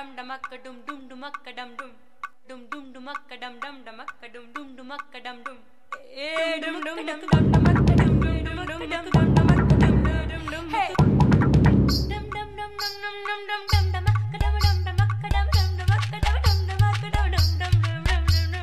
dum damakka dum dum dumakka dum dum dum dum dumakka dum dum damakka dum dum dumakka dum dum dum dum dum dum damakka dum dum dumakka dum dum damakka dum dum dum hey dum dum dum dum dum dum dum dum damakka dum dum damakka dum dum damakka dum dum damakka dum dum dum dum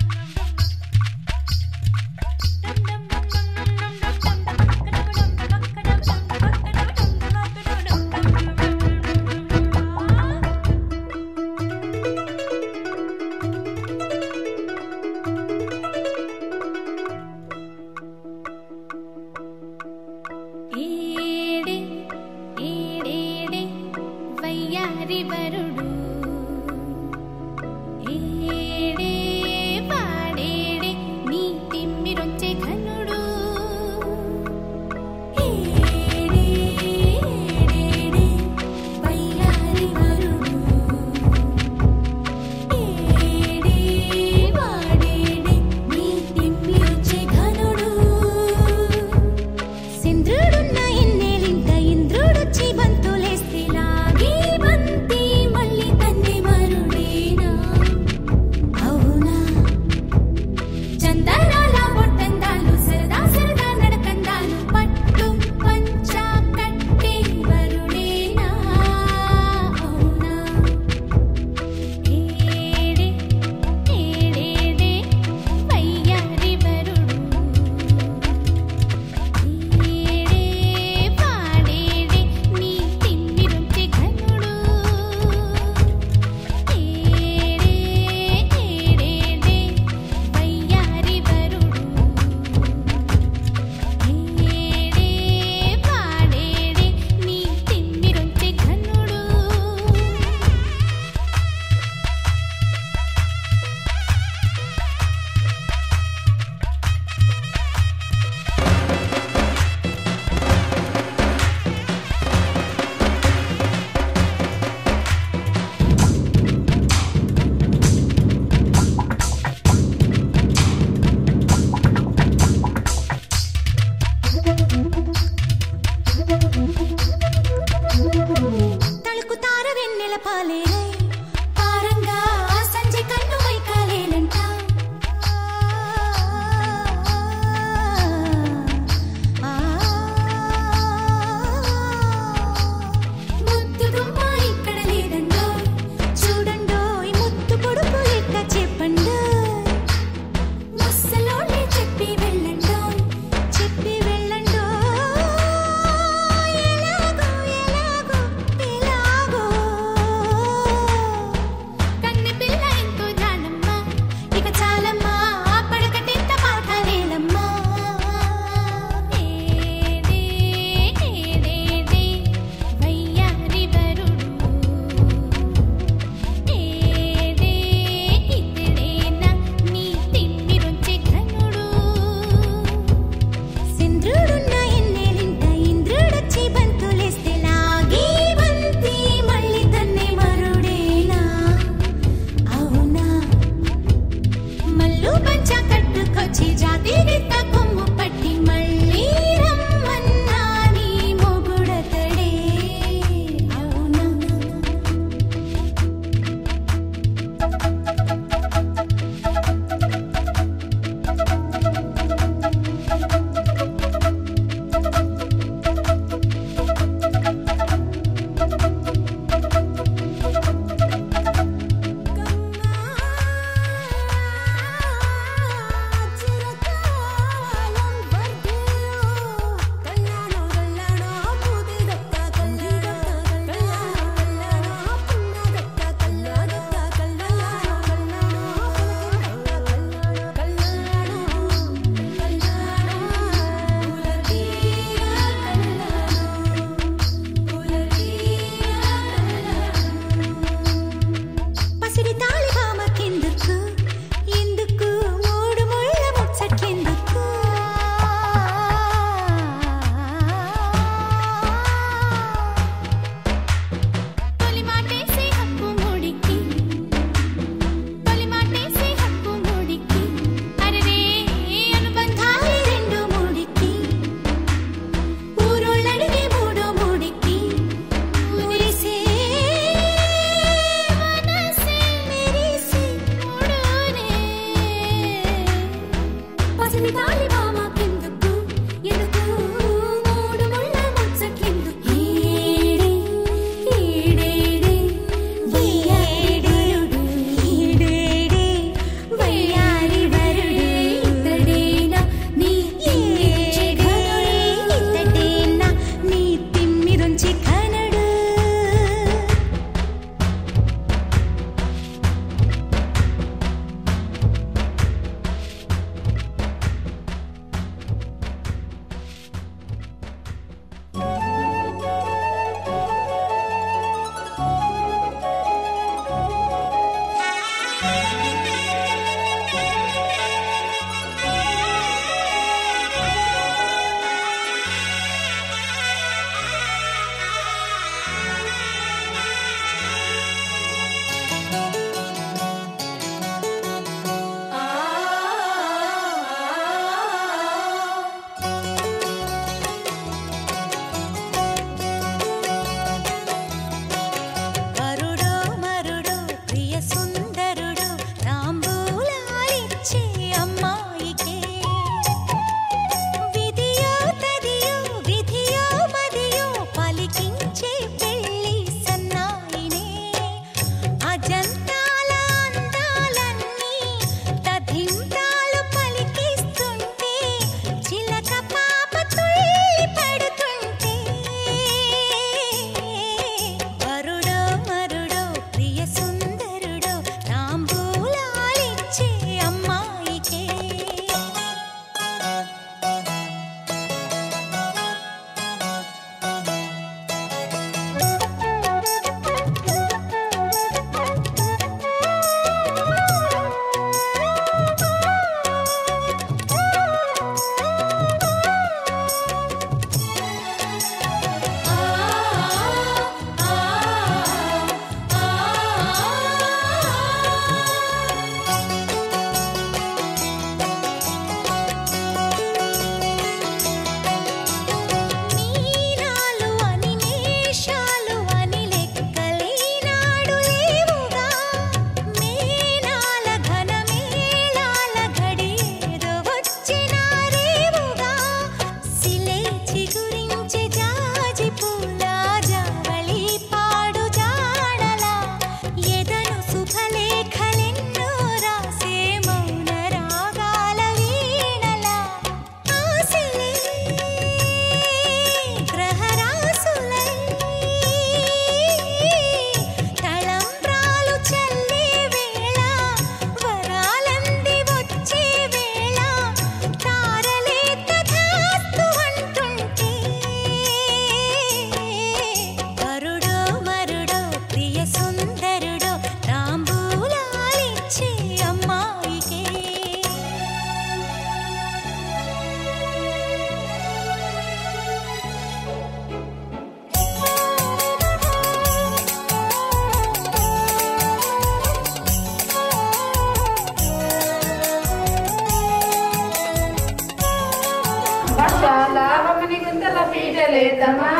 పీటలేతమా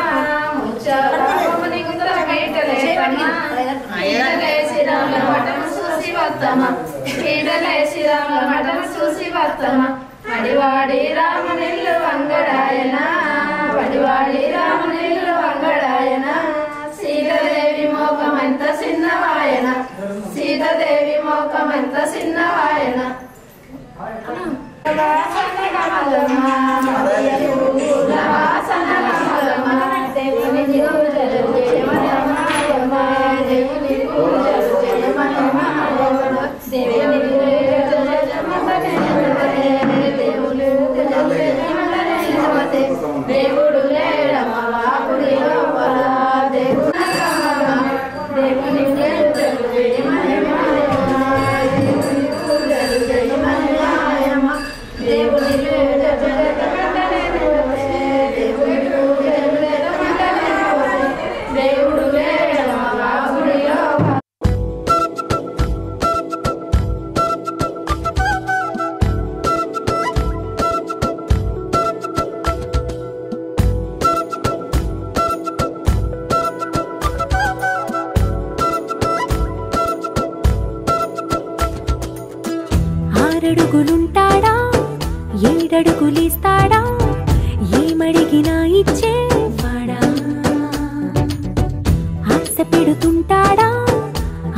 ముచ్చమని గుంతల పీటలేతమా పీటలేసి రాముల మఠము చూసి వత్తమా పీటలేసి రాముల మఠము చూసి వత్తమా వడివాడి రామనిల్లు వంగడాయన వడివాడి రామనిల్లు వంగడాయన సీతాదేవి మోకమంత చిన్నవాయన సీతాదేవి మోకమంత చిన్నవాయన దేవుడు లేడమా గుడి లోపల దేవుని అడుగులుంటాడా ఏడడుగులిస్తాడా ఏమడిగినా ఇచ్చేవాడా ఆశ పెడుతుంటాడా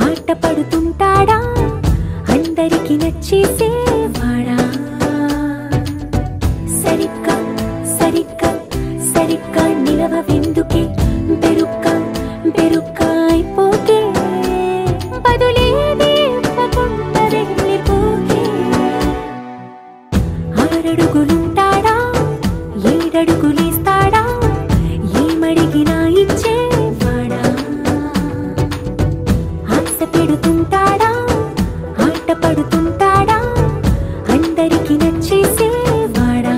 ఆట పడుతుంటాడా అందరికి నచ్చేసేవాడా సరిగ్గా సరిగ్గా సరిగ్గా నిలవెందుకే బెరుక్క బెరుక్క అయిపోకే బదులేది ఇవ్వకుండా వెళ్ళిపోకే ఆరడుగులుంటాడా ఏడడుగులేస్తాడా ఏమడిగినా ఇచ్చేవాడా ఆశ పెడుతుంటాడా ఆట పడుతుంటాడా అందరికి నచ్చేసేవాడా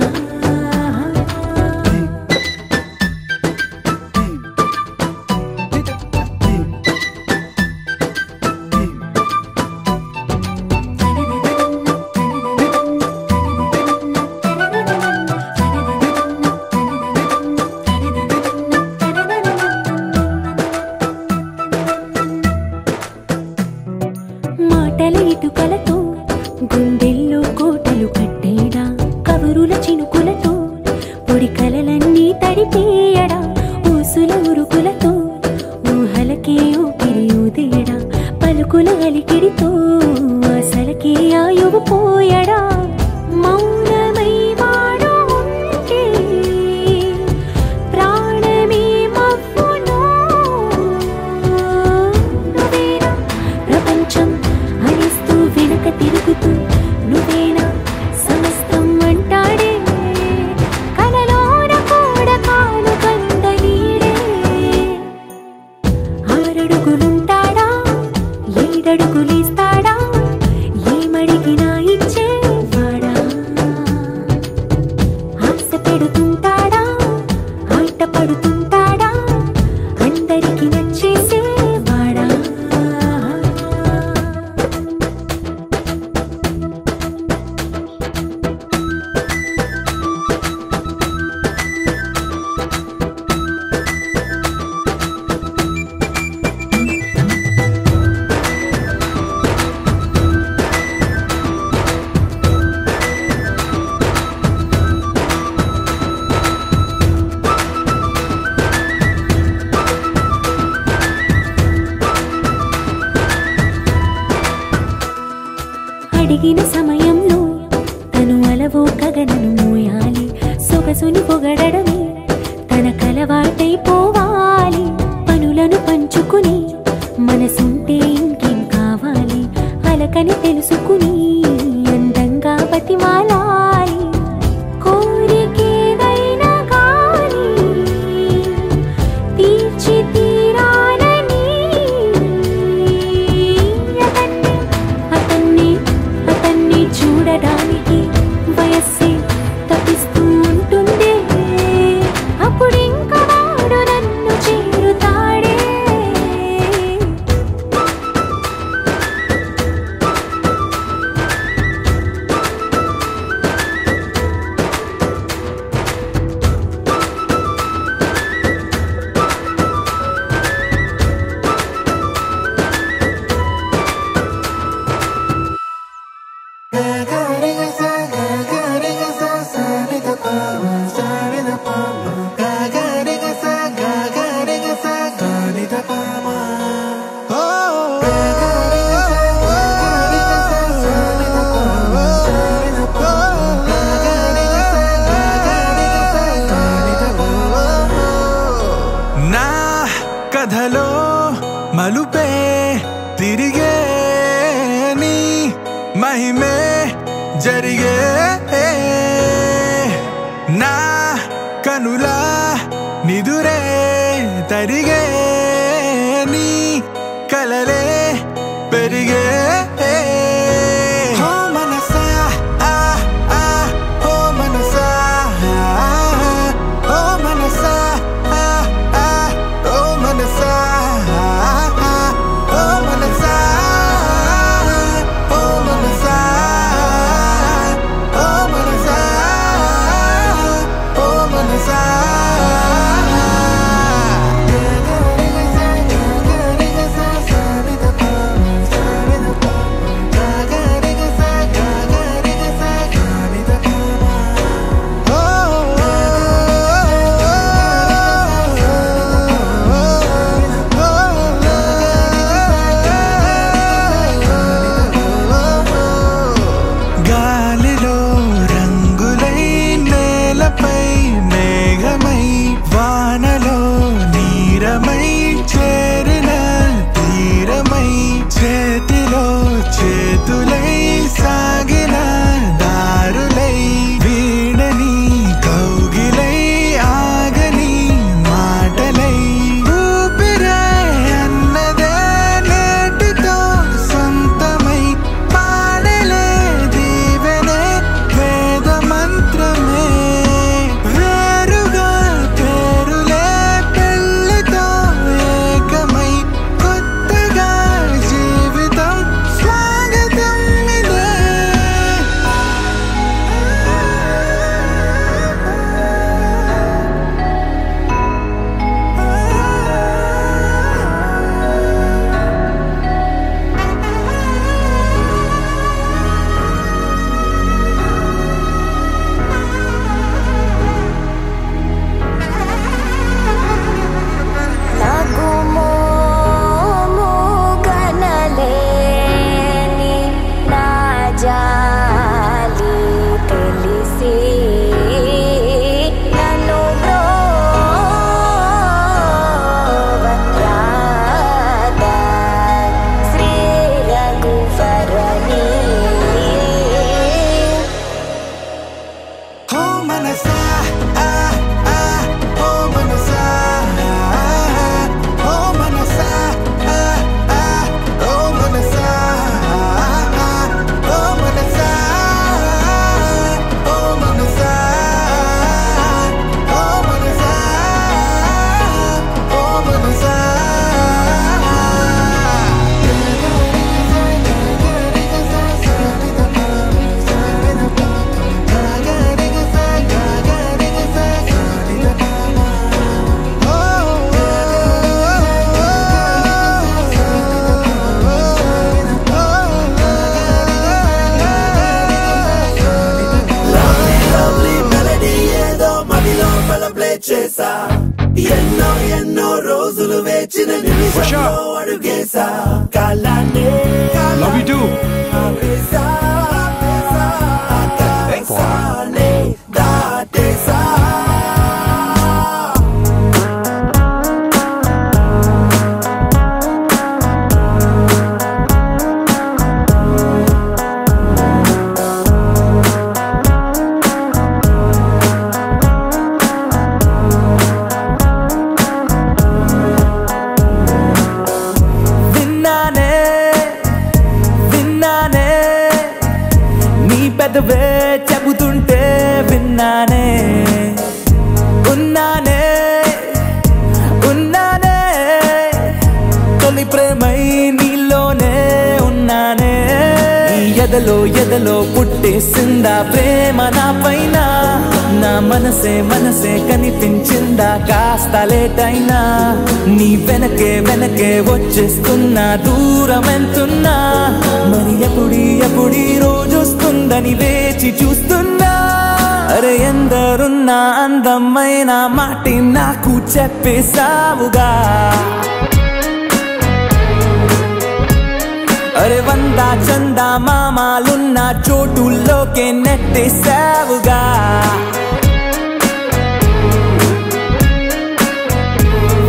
మాటల ఇటుకలతో గుండెల్లో కోటలు కట్టేడా కబురుల చినుకులతో పొడి కలలన్నీ తడిపేయడా ఊసుల ఉరుకులతో ఊహలకే ఊపిరి ఊదేయడా పలుకుల అలికిడితో అసలకే ఆయువు పోయడా మౌనమై వాడు ఉంటే ప్రాణమే మవ్వునో నువ్వేనా ప్రపంచం అనిస్తూ వెనక తిరుగుతూ నువ్వేనా సమస్తం అంటాడే కలలోన కూడా కాలు కందలీడే ఆరడుగులుంటాడా ఏడడుగులేస్తాడా ఏమడిగినా ఇచ్చేవాడా ఆశ పెడుతుంటాడా ఆట పడుతుంటాడా అందరికి నచ్చేసేవాడా అడిగిన సమయంలో తను అలవో గగనను మోయాలి సొగసుని పొగడమే తన కలవాటైపోవాలి పనులను పంచుకుని మనసుంటే ఇంకేం కావాలి అలకని తెలుసుకుని అందంగా బతిమాలాలి కోరికేదైనా గాని తీర్చి తీరాలని అతన్ని చూడడానికి వయస్సే తప్పిస్తూ ఉంటుంది అప్పుడింకా వాడు నన్ను చేరుతాడే కథలో మలుపే తిరిగే నీ మహిమే జరిగే నా కనులా నిదురే తరిగే నీ కలలే పెరిగే ఓ మనసా ఓ మనసా ఓ మనసా ఓ మనసా ఓ మనసా ఓ మనసా ఓ మనసా ఓ మనసా Love you too. పెదవే చెబుతుంటే విన్నానే ఉన్నానే ఉన్నానే తొలి ప్రేమై నీలోనే ఉన్నానే ఎదలో ఎదలో పుట్టేసిందా ప్రేమ నా పైన నా మనసే కనిపించిందా కాస్త లేటైనా నీ వెనకే వెనకే వచ్చేస్తున్నా దూరం ఎంతున్నా మరి ఎప్పుడీ రోజు వస్తుందని వేచి చూస్తున్నా అరే ఎందరున్నా అందమైన మాటి నాకు చెప్పేసావుగా అరే వందా చందా మామాలున్న చోటుల్లోకే నెట్టేసావుగా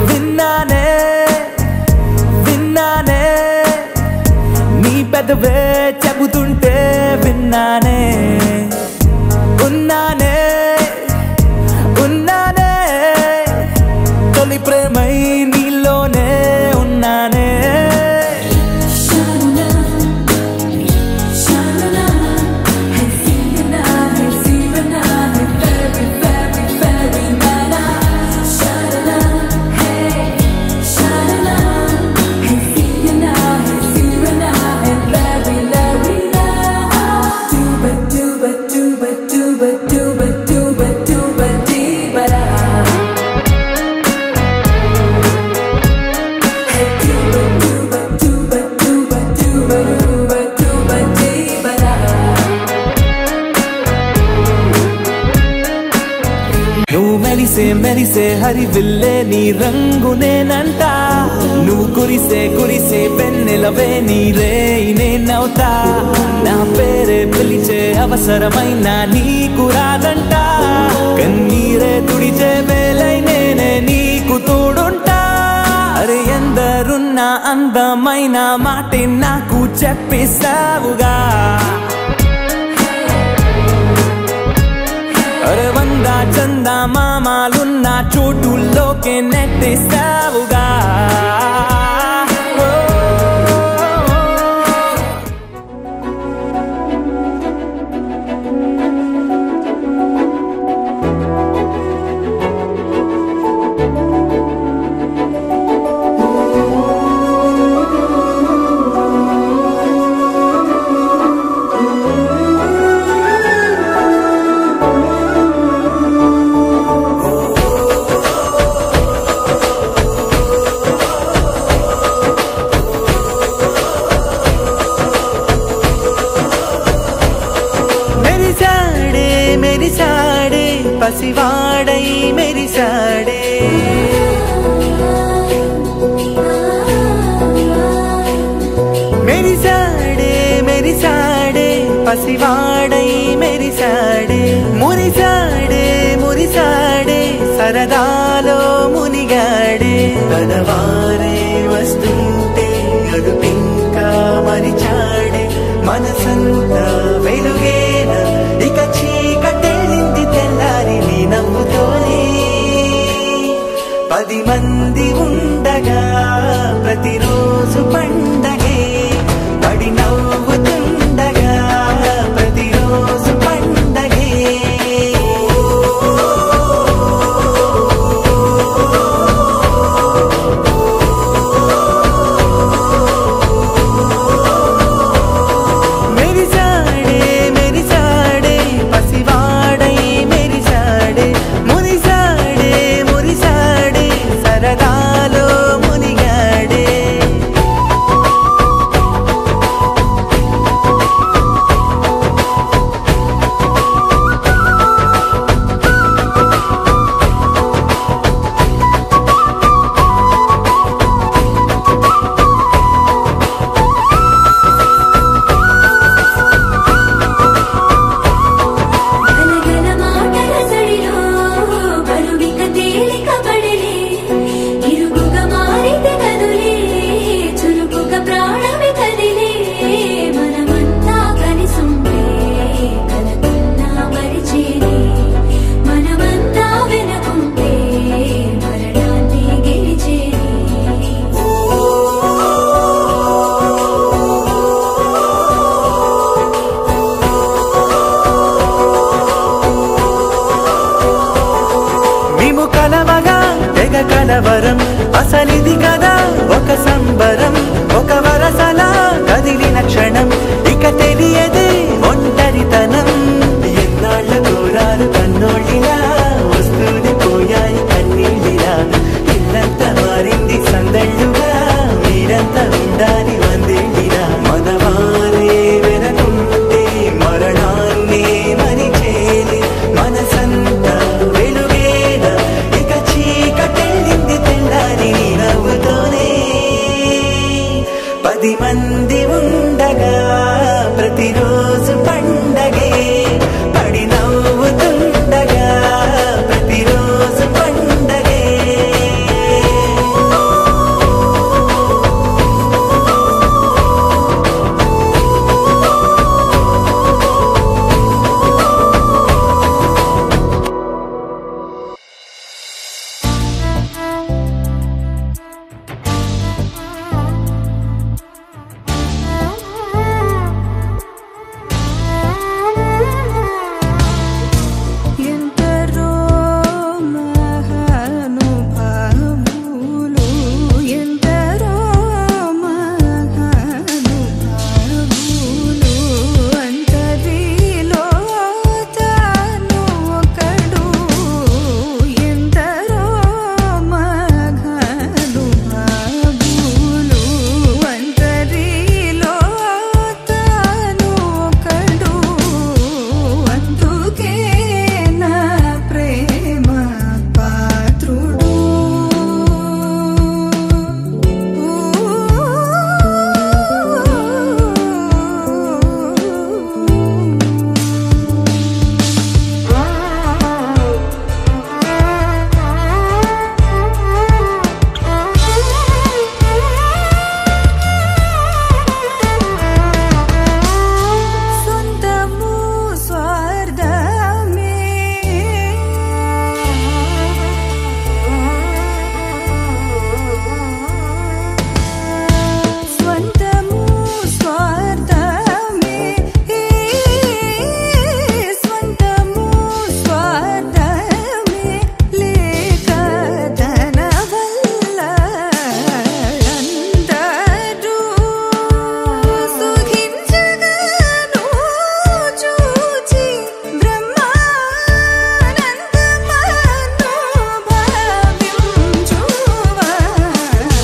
విన్నానే విన్నానే నీ పెదవే చెబుతుంటే విన్నానే ఉన్నానే ఉన్నానే తొలి ప్రేమై నీలోనే ఉన్నానే మెరిసే హరివిల్లే నీ రంగునేనంట నువ్వు కురిసే పెన్నెలవే నీరే నేనవుతా నా పేరే పిలిచే అవసరమైన నీకు రాదంట కన్నీరే తుడిచే వేలై నేనే నీకు తోడుంటా అరే ఎందరున్న అందమైన మాటే నాకు చెప్పేసావుగా అరే వందా చందా మామాలున్న చోటుల్లోకే నెట్టేసావుగా పసివాడై మెరిసాడే మెరిసాడే పసివాడై మెరిసాడే మురిసాడే సరదాలో మునిగాడే తనవారే వస్తుంటే అరుపింకా మరిచాడే మనసంతా వెలుగేన ఇక చీకటెళ్ళింది తెల్లారి నీ నవ్వుతోనే 10 మంది ఉండగా ప్రతిరోజు పండగే పడి నవ్వుతుండగా ప్రతిరోజు పండగే మెరిసాడే పసివాడై మెరిసాడే మురిసాడే సరదాల అసలిది కదా ఒక సంబరం, ఒక వరసలా కదిలిన క్షణం, ఇక తెలియదే ఒంటరితనం. ఎన్నాళ్ళ కోరాలు కన్నోళ్ళిలా వస్తూనే పోయాయి కన్నీళ్ళిలా. ఇల్లంతా మారింది సందళ్ళుగా, మీరంతా ఉండాలి వందేళ్ళిలా. మనవారే వెనకుంటే మరణాన్నే మరిచేది మనసంతా వెలుగేనా, ఇక చీకటెళ్ళింది తెల్లారి నవ్వుతోనే. 10 మంది ఉండగా ప్రతిరోజు పండగే, పడి నవ్వుతుండగా ప్రతిరోజు పండగే. ఎందరో మహానుభావులు, ఎందరో మహానుభావులు, అంతరిలో తాను ఒకడు. ఎందరో మహానుభావులు, అంతరిలో తాను ఒకడు. అందుకే నా ప్రేమ పాత్రుడు. సొంతము స్వార్థమే, స్వంతము స్వార్థమే, స్వంతము స్వార్థమే, లేక తన వల్ల అందరూ సుఖించగను చూచి బ్రహ్మానందమను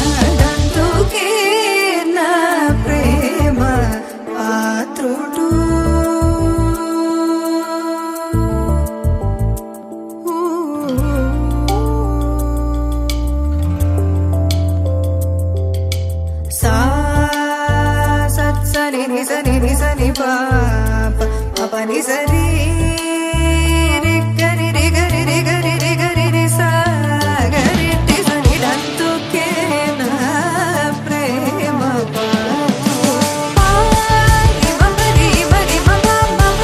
భావించువాడందుకే నా ప్రేమ పాత్రుడు. సా సత్సని నిసని నిసని పాప పపని సరి రిగరి రిగరి రిగరి రిగరి రి సా గరి టి సని డంతుకే నా ప్రేమ పాత్రుడు. పారి మమరి మరి మమ మమ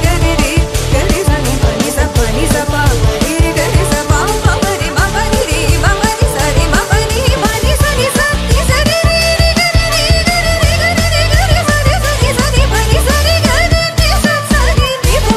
గరి రి గరి సని పని స పా మరి గరి స పా మమరి మమరి రి మమరి సరి మమరి మరి సని సని సరి రి గరి రి గరి రి గరి రి గరి సరి సని సని పని సరి గరి రి స సని రి ప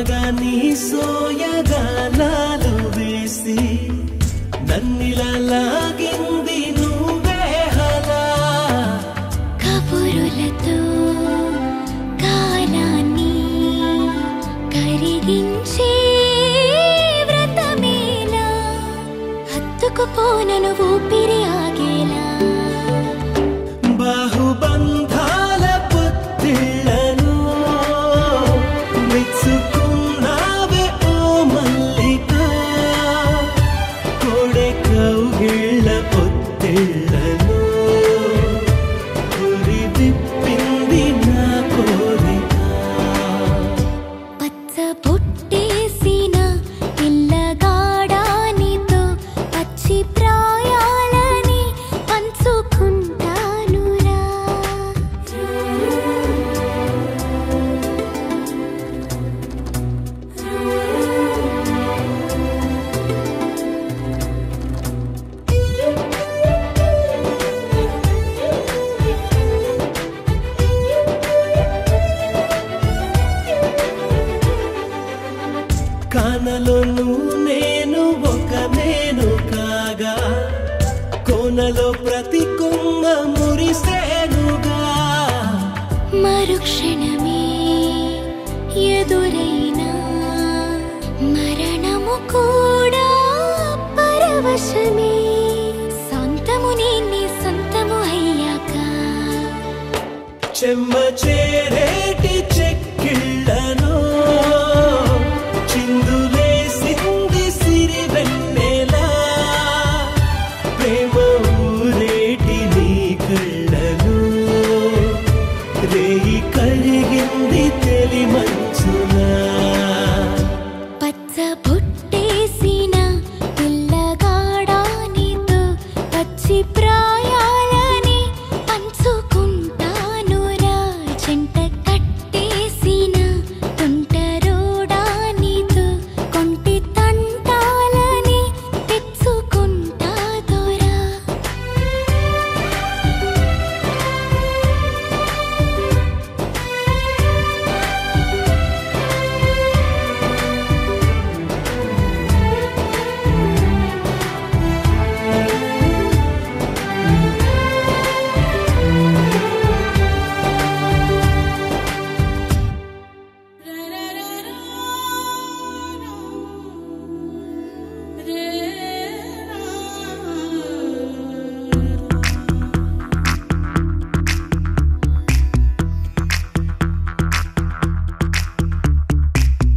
మాయగా నీ సోయగానాలు వేసి నన్నిలా లాగింది నువ్వే హలా కబురులతో కాలాన్ని కరిగించే వ్రతమేలా హత్తుకుపోనను ఊపిరి ఆగేలా బాహుబంధాల పొత్తిళ్లను మెచ్చుకున్నావే ఓ మల్లిక కోడె కౌగిళ్ళ పొత్తిళ్లను గురి విప్పింది నా కోరిక పచ్చ పుట్టేసిన పిల్లగాడానితో పచ్చి ప్రాయాలని పంచుకుంటానురా కానలోను నేను ఒక నేను కాగా కోనలో ప్రతి కొమ్మ మురిసేనుగా మరుక్షణమే ఎదురైనా మరణము కూడా పరవశమే సొంతము నీ సొంతము అయ్యాక చెమ్మ చేరేటి చెక్కిళ్ళను చిందులేసింది సిరి వెన్నెలా ప్రేమ ఊరేటి నీ కళ్ళను రేయి కరిగింది తెలి మంచునా పచ్చ పుట్టేసిన పిల్లగాడానితో పచ్చి ప్రాయాలని పంచుకుంటానురా చెంట కట్టేసిన తుంటరోడానితో కొంటి తంటాలని తెచ్చుకుంటా దొరా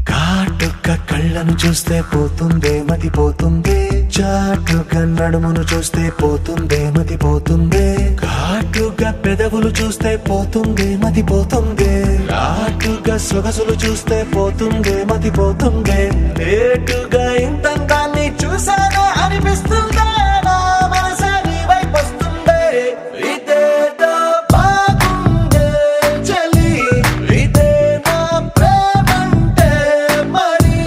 కాటుక కళ్ళను చూస్తే పోతుందే మతి పోతుందే చాటుగా నడుమును చూస్తే పోతుందే మతి పోతుందే ఘాటుగా పెదవులు చూస్తే పోతుందే మతి పోతుందే రాటుగా సొగసులు చూస్తే పోతుందే మతి పోతుందే లేటుగా ఇంతంతాన్ని చూసానే అనిపిస్తుందే నా మనసే నీ వైపు వస్తుందే ఇదేదో బాగుందే చలి ఇదే నా ప్రేమంటే మరి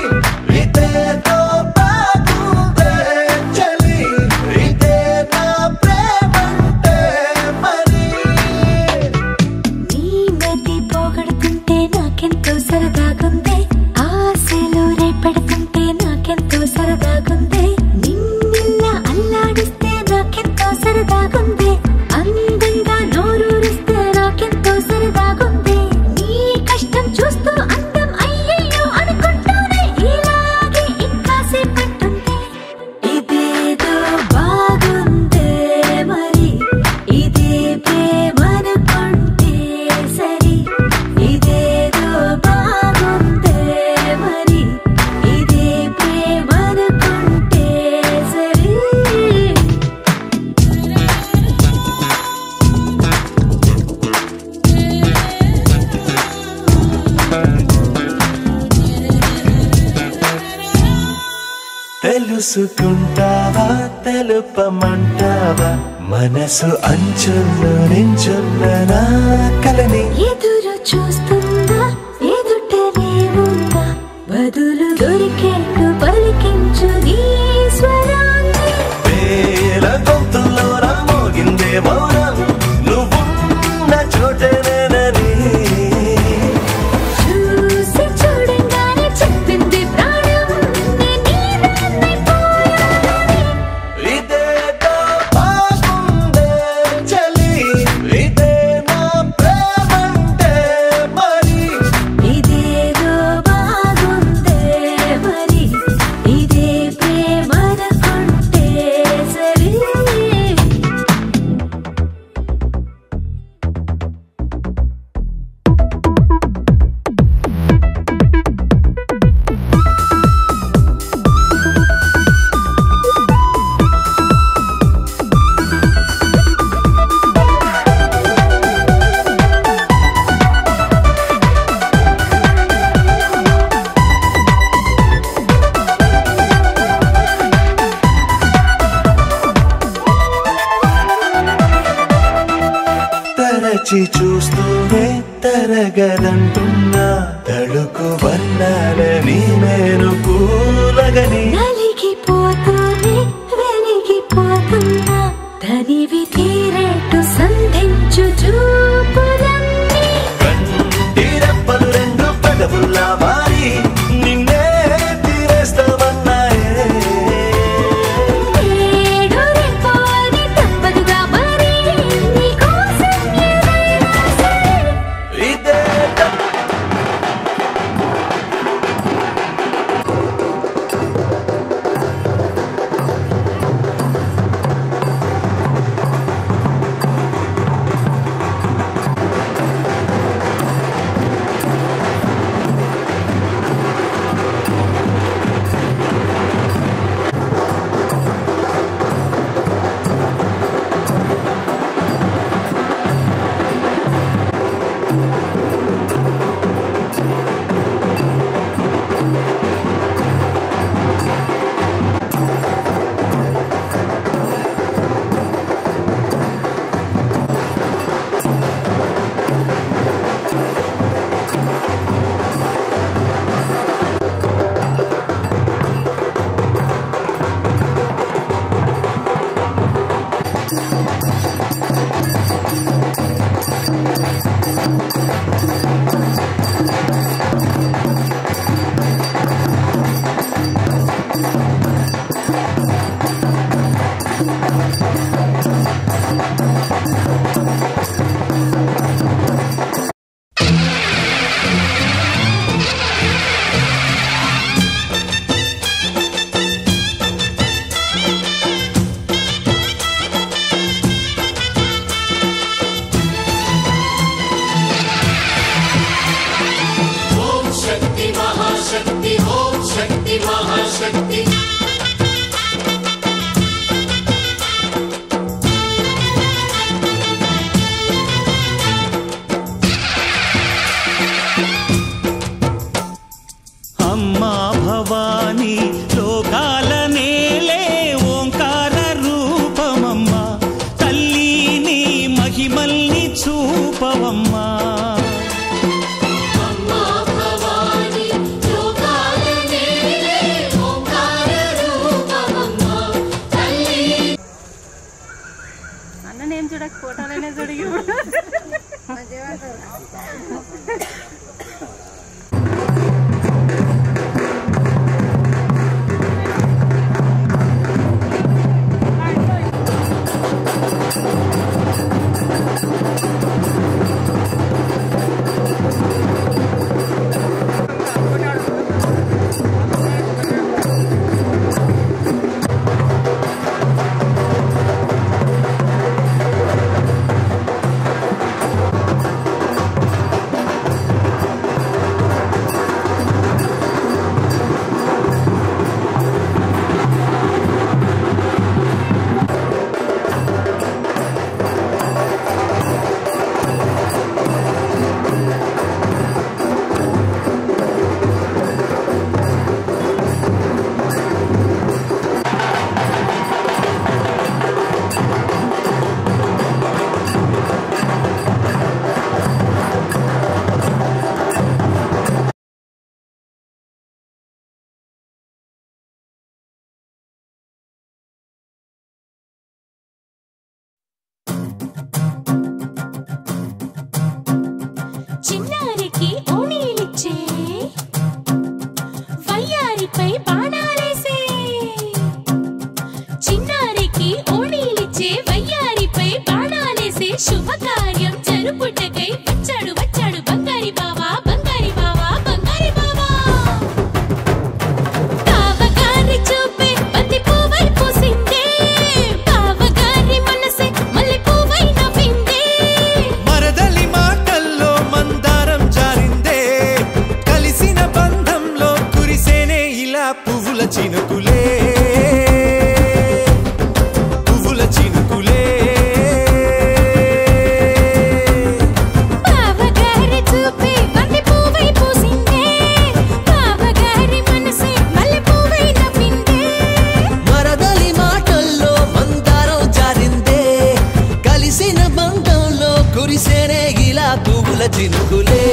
ఇదేదో బాగుందే చలి ఇదే నా ప్రేమంటే మరి నీ మతి పోగొడుతుంటే నాకెంతో సరదాగుంది ఆశలు రేపడుతుంటే నాకెంతో సరదాగుంది నిన్నెల్లా అల్లాడిస్తే నాకెంతో సరదాగుంది అందంగా నోరూరిస్తే నాకెంతో సరదాగుంది నీ కష్టం చూస్తూ అందం అయ్యయ్యో అనుకుంటూనే ఇలాగే ఇంకాసేపట్టుంది ఇదేదో బాగుందే మరి ఇదే ప్రేమనుకుంటే సరి ఇదేదో బాగుందే మరి ఇదే ప్రేమనుకుంటే సరి తెలుసుకుంటావా తెలుపమంటావా మనసు అంచున్న నించున్న నా కలని ఎదురు చూస్తుందా ఎదుటనే ఉందా బదులు దొరికేట్టు పలికించు నీ స్వరాన్ని వేల గొంతుల్లో మోగిందే మౌనం నువ్వున్న చోటనేనని చూసి చూడంగానే తరచి చూస్తూనే తరగదంటున్నా తడుకు వర్ణాలని నేను పూలగని నలిగిపోతూనే వెలిగిపోతున్నా తనివి తీరేట్టు సంధించు చూపులన్నీ కంటి రెప్పలు రెండు పెదవుల్లా మారి నిన్నే తీరేస్తామన్నాయే ఏడు రెప్పోని తప్పదుగా మరి నీకోసం ఏదైనా సరే ఇదే అమ్మా భవానీ లోకాల నేలే ఓంకార రూపమమ్మా తల్లి నీ మహిమల్ని చూపవమ్మా అన్ననేం చూడక ఫోటోలనే చూడగి చిన్నారికి ఓణీలిచ్చే వయ్యారిపై బాణాలేసే చిన్నారికి ఓణీలిచ్చే వయ్యారిపై బాణాలేసే శుభకార్యం జరుపుటకై వచ్చాడు వచ్చాడు బంగారి బావా బంగారి బావా బంగారి బావా బావగారి చూపే బంతి పువ్వై పూసిందే బావగారి మనసే మల్లె పువ్వై నవ్విందే మరదలి మాటల్లో మందారం జారిందే కలిసిన బంధంలో కురిసేనే ఇలా పువ్వుల చినుకులే పువ్వుల చినుకులే పువ్వుల చినుకులే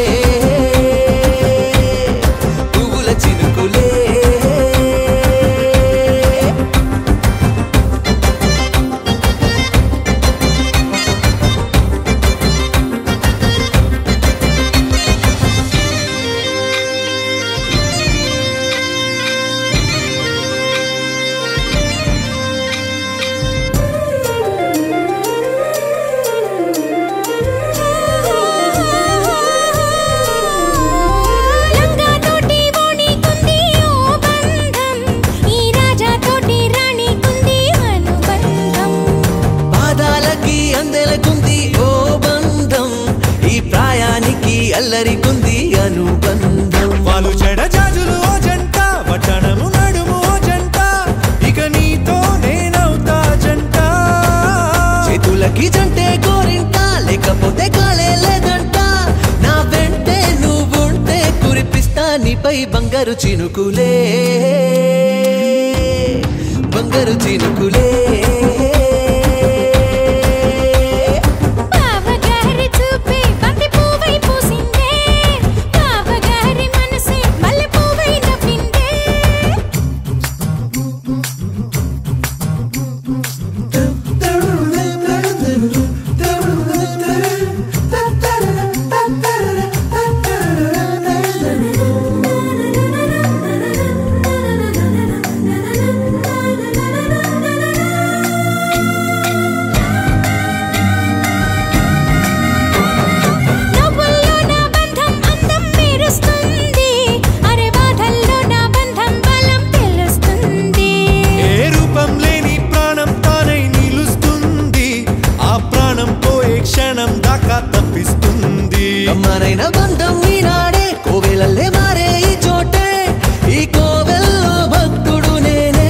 పువ్వుల చినుకులే అల్లరికుంది అనుబంధం వాళ్ళు చెడజాజులు ఓ జంట వచనము నడుము ఓ జంట ఇక నీతో నేనవుతా జంట చేతులకి జంటే గోరింట లేకపోతే కాలే లేదంట నా వెంటే నువ్వుంటే కురిపిస్తా నీపై బంగారు చినుకులే బంగారు చినుకులే మనైన బంధం ఈనాడే కోవెలల్లే మారే ఈ చోటే ఈ కోవెల్లో భక్తుడు నేనే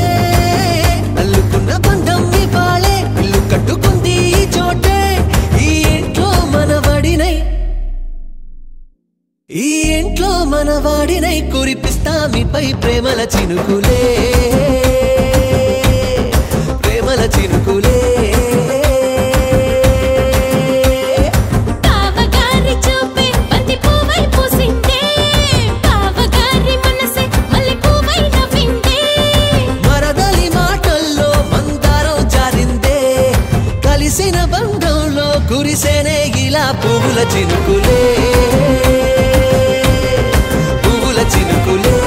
అల్లుకున్న బంధం ఈ పాలే ఇల్లు కట్టుకుంది ఈ చోటే ఈ ఇంట్లో మనవాడినై కురిపిస్తా మీపై ప్రేమల చినుకులే ప్రేమల చినుకులే బంధంలో కురిసేనే ఇలా పువ్వుల చినుకులే పువ్వుల చినుకులే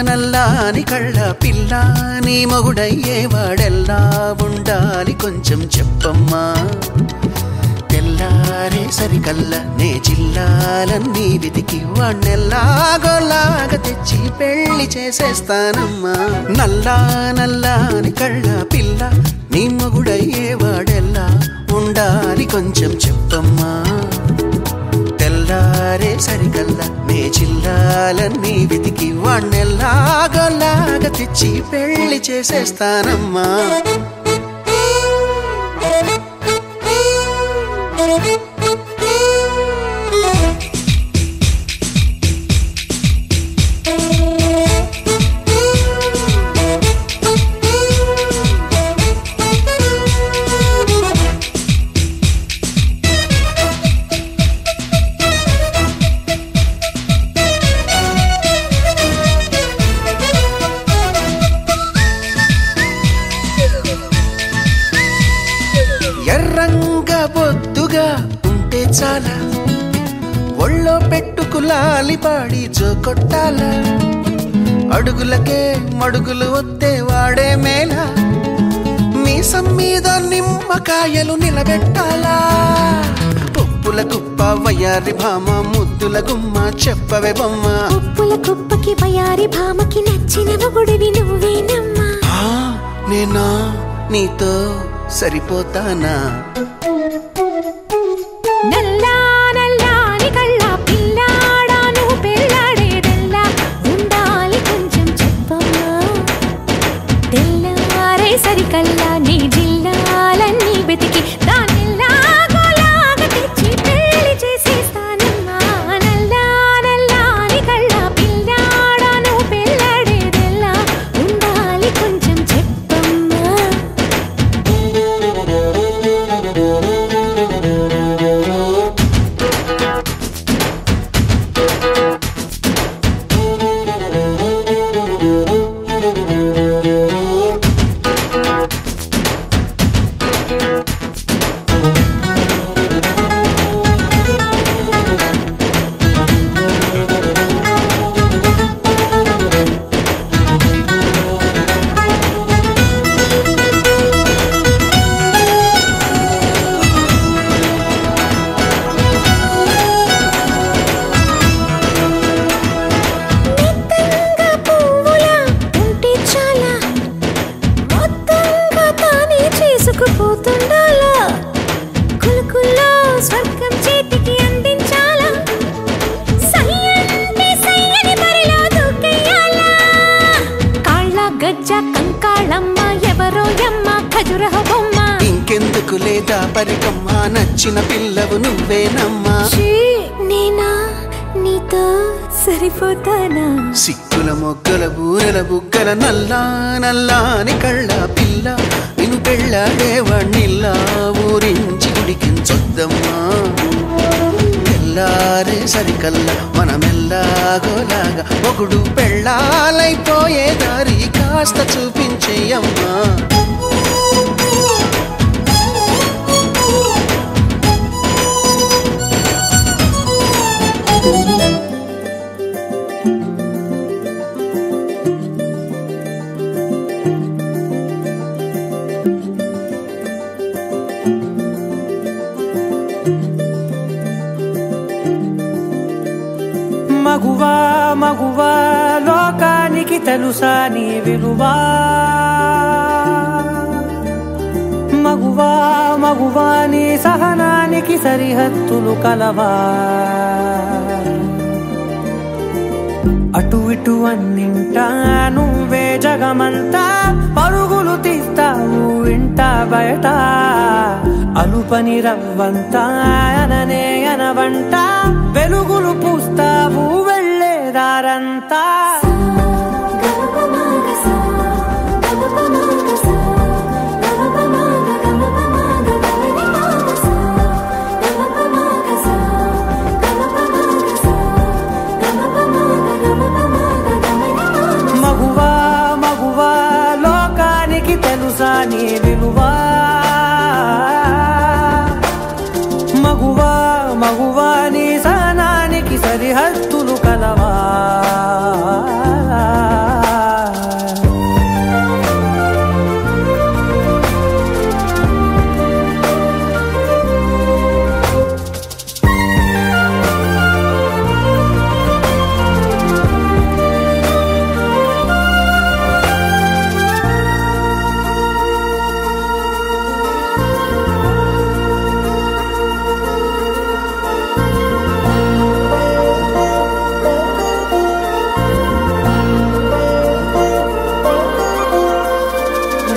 నల్లాని కళ్ళ పిల్ల నీ మొగుడయ్యేవాడెల్లా ఉండాలి కొంచెం చెప్పమ్మా తెల్లారే సరికల్ల నే జిల్లాలన్నీ వెతికి వాణ్ణెల్లాగోలాగా తెచ్చి పెళ్లి చేసేస్తానమ్మా నల్లాని కళ్ళ పిల్ల నీ మొగుడయ్యేవాడెల్లా ఉండాలి కొంచెం చెప్పమ్మా తెల్లారే సరికల్లా నే జిల్లాలన్నీ వెతికి వాణ్ణెల్లాగోలాగా తెచ్చి పెళ్లి చేసేస్తానమ్మా ఎర్రంగా బొద్దుగా ఉంటే చాలా ఒళ్ళో పెట్టుకులాలి పాడి జోకొట్టాల అడుగులకే మడుగులు వత్తే వాడే మేళ మీసం మీద నిమ్మకాయలు నిలబెట్టాలా పప్పుల పూల కుప్ప వయ్యారి భామ ముద్దుల గుమ్మ చెప్పవే బొమ్మ ఉప్పుల కుప్పకి వయారి భామకి నచ్చిన మొగుడివి నువ్వేనమ్మా నేనా నీతో సరిపోతానా నల్లా నల్లాని కళ్ళ పిల్లాడా నువ్వు పెళ్ళాడేదెల్లా ఉండాలి కొంచెం చెప్పమ్మా తెల్లారే సరికల్లా నీ జిల్లాలన్నీ వెతికి దానిలాగోలాగా తెచ్చి పెళ్లి చేసేస్తానమ్మా నల్లా నల్లాని కళ్ళ పిల్లాడా నువ్వు పెళ్ళాడేదెల్లా ఉండాలి కొంచెం చెప్పమ్మా ఇంకెందుకు లేదా పరికమ్మ నచ్చిన పిల్లవు నువ్వేనమ్మా నేనా నీతో సరిపోతానా సిక్కుల మొగ్గల బూరెల బుగ్గల నల్లా నల్లాని కళ్ళ పిల్ల నిన్ను పెళ్ళాడేవాణ్ణిల్లా ఊరించి గుడికించొద్దమ్మా తెల్లారే సరికల్లా మనమెల్లాగోలాగా ఒకడు పెళ్ళాలైపోయే దారి కాస్త చూపించేయమ్మా మగువా మగువా లోకానికి తెలుసా నీ విలువా మగువా మగువా నీ సహనానికి సరిహద్దులు కలవా అటు ఇటు అన్నింటా నువ్వే జగమంతా పరుగులు తీస్తావు ఇంట బయట అలుపని రవ్వంతా అననే అనవంట వెలుగులు పూస్తావు వెళ్ళేదారంతా మగువా మగువా లోకానికి తెలుసా నీ విలువా మగువా మగువా నీ సహనానికి సరిహద్దులు కలవా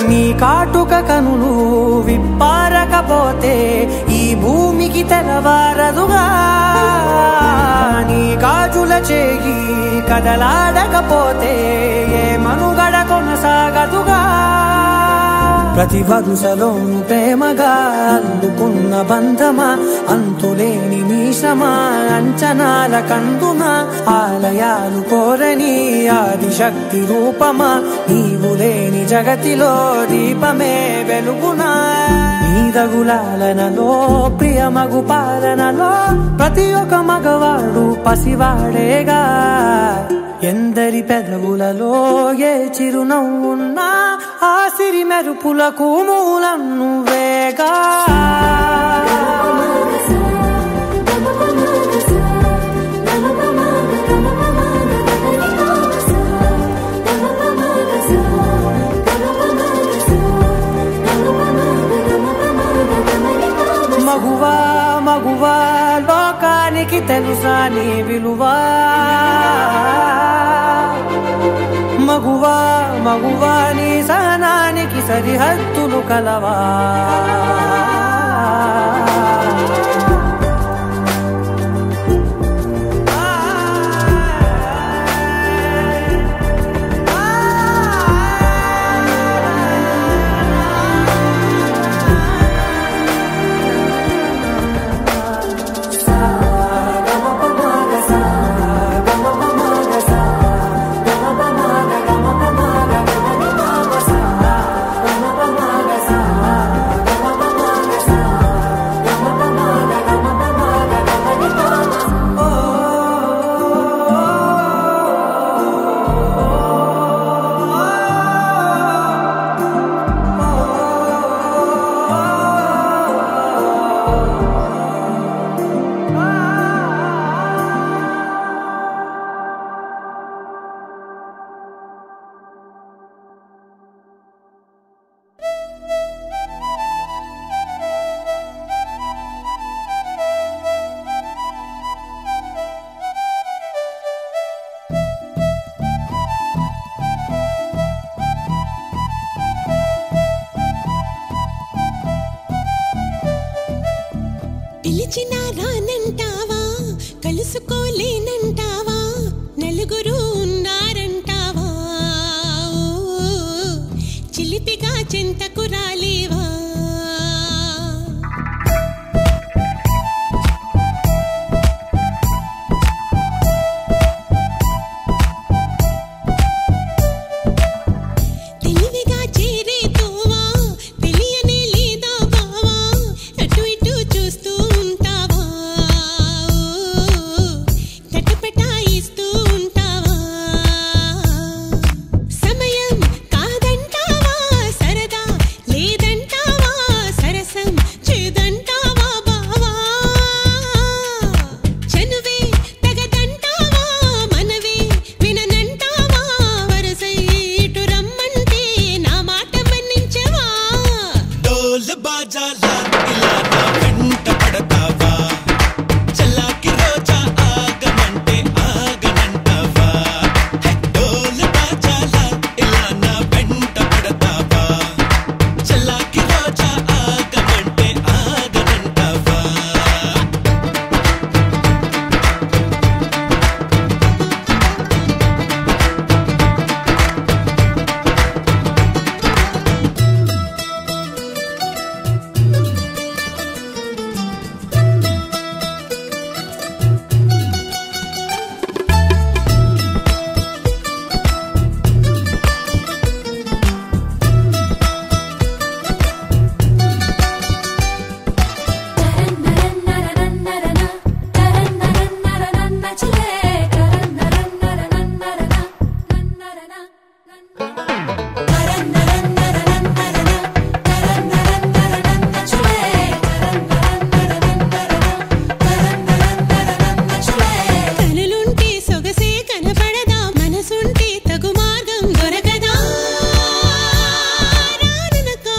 నీ కాటుక కనులు విప్పారకపోతే ఈ భూమికి తెలవారదుగా నీ గాజుల చేయి కదలాడకపోతే ఏ మనుగడ కొనసాగదుగా ప్రతి వరుసలోను ప్రేమగా అందుకున్న బంధమా అంతులేని మీసమా అంచనాల కందుమా ఆలయాలు కోరని ఆదిశక్తి రూపమా నీవు లేని జగతిలో దీపమే వెలుగునా నీదగులాలనలో ప్రియమగు పాలనలో ప్రతి ఒక్క మగవాడు పసివాడేగా ఎందరి పెదవులలో ఏ చిరునవ్వున్నా ఆ సిరి మెరుపులకు మూలం నువ్వేగా నీ విలువా మగువా మగువా నీ సహనానికి సరిహద్దులు కలవా పిలిచినా రానంటావా కలుసుకోలేనంటావా నలుగురు ఉన్నారంటావా చిలిపిగా చెంతకు రాలేవా తెలివిగా చేరే తోవా తెలియనే లేదా బావా అటు ఇటు చూస్తూ ఉంటావా తటపటాయిస్తూ ఉంటావా సమయం కాదంటావా సరదా లేదంటావా సరసం చేదంటావా బావా చనువే తగదంటావా మనవే విననంటావా వరసై ఇటు రమ్మంటే నా మాట మన్నించవా డోలు బాజాలా ఇలా నా వెంట పడతావా చల్లాకి రోజా ఆగమంటే ఆగనంటావా డోలు బాజాలా ఇలా నా వెంట పడతావా చల్లాకి రోజా ఆగమంటే ఆగనంటావా కనులుంటే సొగసే కనపడదా మనసుంటే తగు మార్గం దొరకదా రాననకా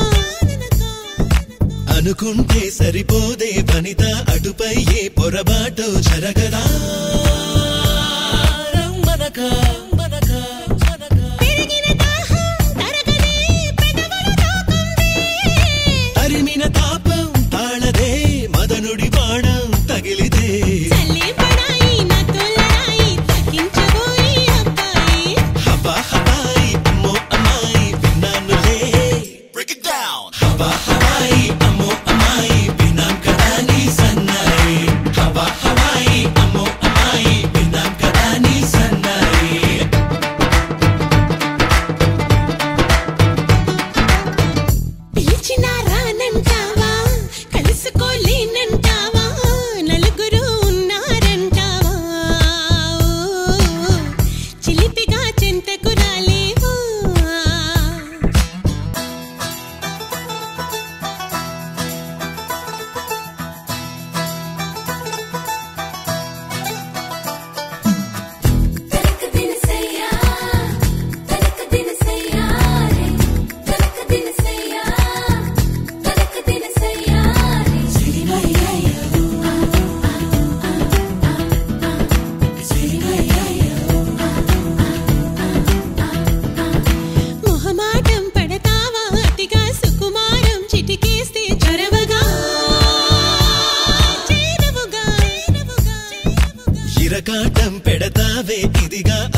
అనుకుంటే సరిపోదే వనిత అటుపై ఏ పొరబాటు జరగదా రమ్మనకా పెరిగిన దాహం తరగదే పెదవులు తాకుందే తరిమిన తాపం తాళదే మదనుడి బాణం తగిలిదే చల్లే పడాయి నా తొలరాయి తగ్గించబోయి అబ్బాయి హబా హబాయి అమ్మో అమ్మాయి విన్నానులే Break it down హబా హబాయి అమ్మో అమ్మాయి విన్నాం కదా నీ సన్నాయి హబా హబాయి అమ్మో అమ్మాయి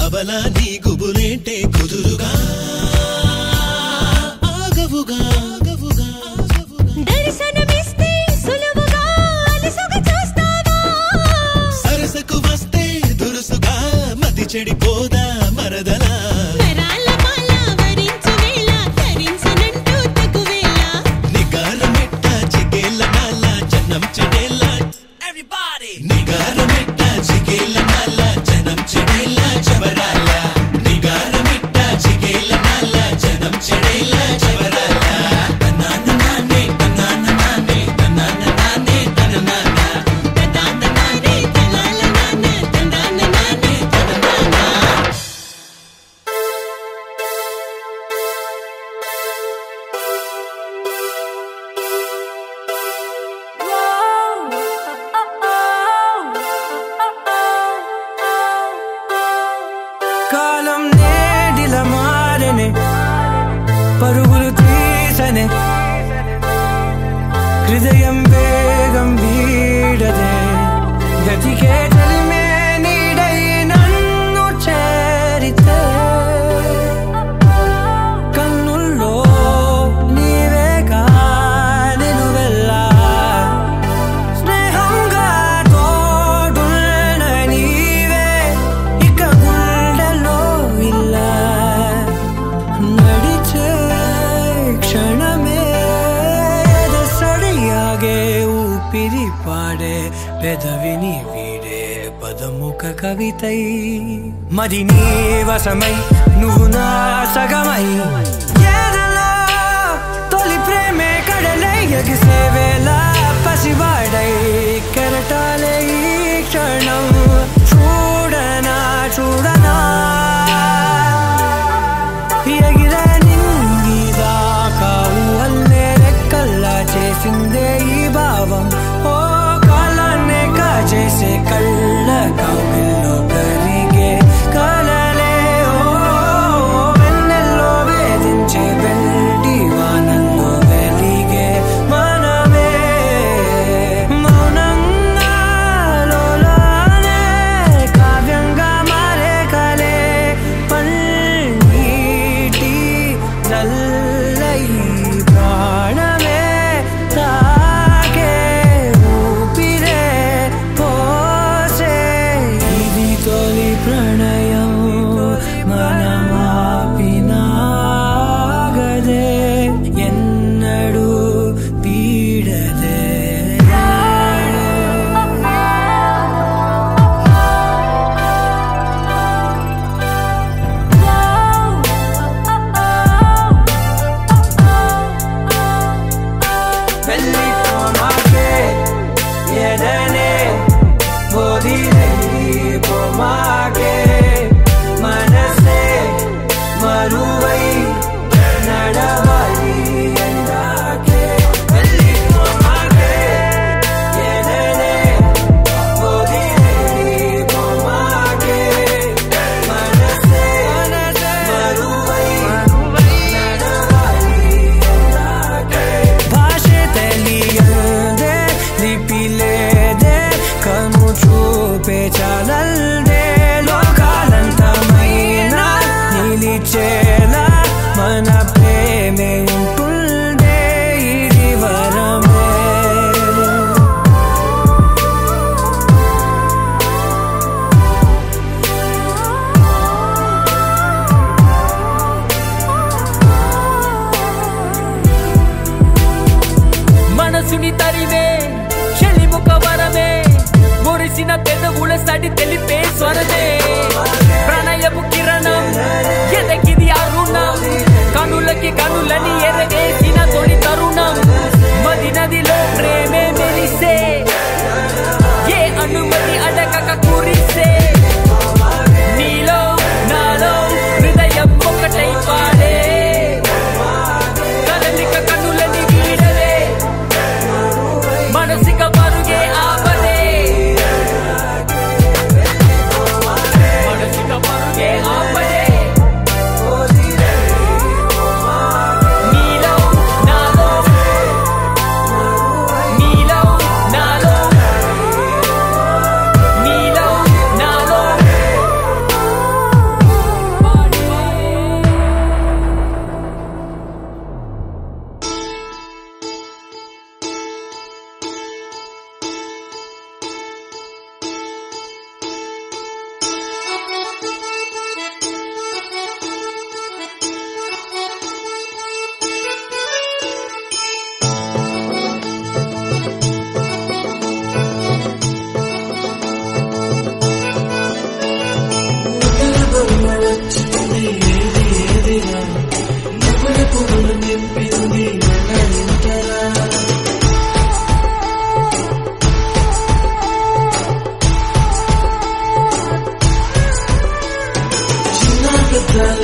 అవలా నీ గుబులేంటే కుదురుగా ఆగవుగా దర్శనమిస్తే సులువుగా అలసుగా చూస్తావా సరసకు వస్తే దురుసుగా మతి చెడిపోదా మరదలా వరాల మాల వరించు వేళ ధరించనంటూ తగువేళ నిగారమెట్ట చిగేళ్ళ నాల జనం చెడేళ్ళ నిగారమెట్ట చిగేళ్ళ నాల జనం చెడేళ్ళ జబరాల నిగారమెట్ట చిగేళ్ళ నాల జనం చెడేళ్ళ జబరాల తనాన నానే తనాన నానే తనాన నానే తననాన తనాన నానే తలాల నాన్న తనాన నానే తననాన కాలం నేడిల మారనే పరుగులు తీసనే హృదయం వేగం వీడదే గతికే చలిమే నీడై నన్ను చేరితే కన్నుల్లో నీవేగా నిలువెల్లా స్నేహంగా తోడున్న నీవే ఇక గుండెలో ఇలా నడిచే క్షణమే సడియాగే ఊపిరి పాడే పెదవిని వీడే పదముఖ కవితై మరి నీ వశమై నువ్వు నా సగమై ఏదలో తొలి ప్రేమే కడలై ఎగిసే వేళ పసివాడై కెరటాలే ఈ క్షణం చూడనా చూడనా ఎగిరే నింగిదాకా ఊహల్లే రెక్కల్లా చేసిందే ఈ భావం ఓ కాలాన్నే కాచేసే కళ్ళ కౌగిల్లో కరిగే కలలే ఓ వెన్నెల్లో వేధించే వెండి వానల్లో వెలిగే మనమే మౌనంగా లోలానే కావ్యంగా మారే కలే పన్నీటి జల్లై ప్రాణమే తాకే ఊపిరే పోసే ఇది తొలి ప్రణయం మనమాపినాగదే ఎన్నడూ పీడదే వెళ్ళిపోమాకే ఎదనే వదిలిపోమాకే మనసే మరువై నడవాలి ఎందాకే వెళ్ళిపోమాకే ఎదనే వదిలిపోమాకే మనసే మరువై నడవాలి ఎందాకే భాషೆ తెలియదే లిపిలేదే కను చూపే చాలల్దే లోకాలంతమైన నిలిచేలా మన ప్రేమే ఉంటుందే ఇది వరమే మనసుని తరివే చెలిముఖ వరమే మురిసిన పెదవుల సడి తెలిపే స్వరమే ప్రణయపు కిరణం ఎదగిది అరుణం కనులకి కనులని ఎరగేసిన తొలి తరుణం మది నదిలో ప్రేమే మెరిసే ఏ అనుమతి అడగక కురిసే నీలో నాలో హృదయం ఒకటై పాడే కదలిక కనులని వీడలే మనసిక పరుగే ఆపలే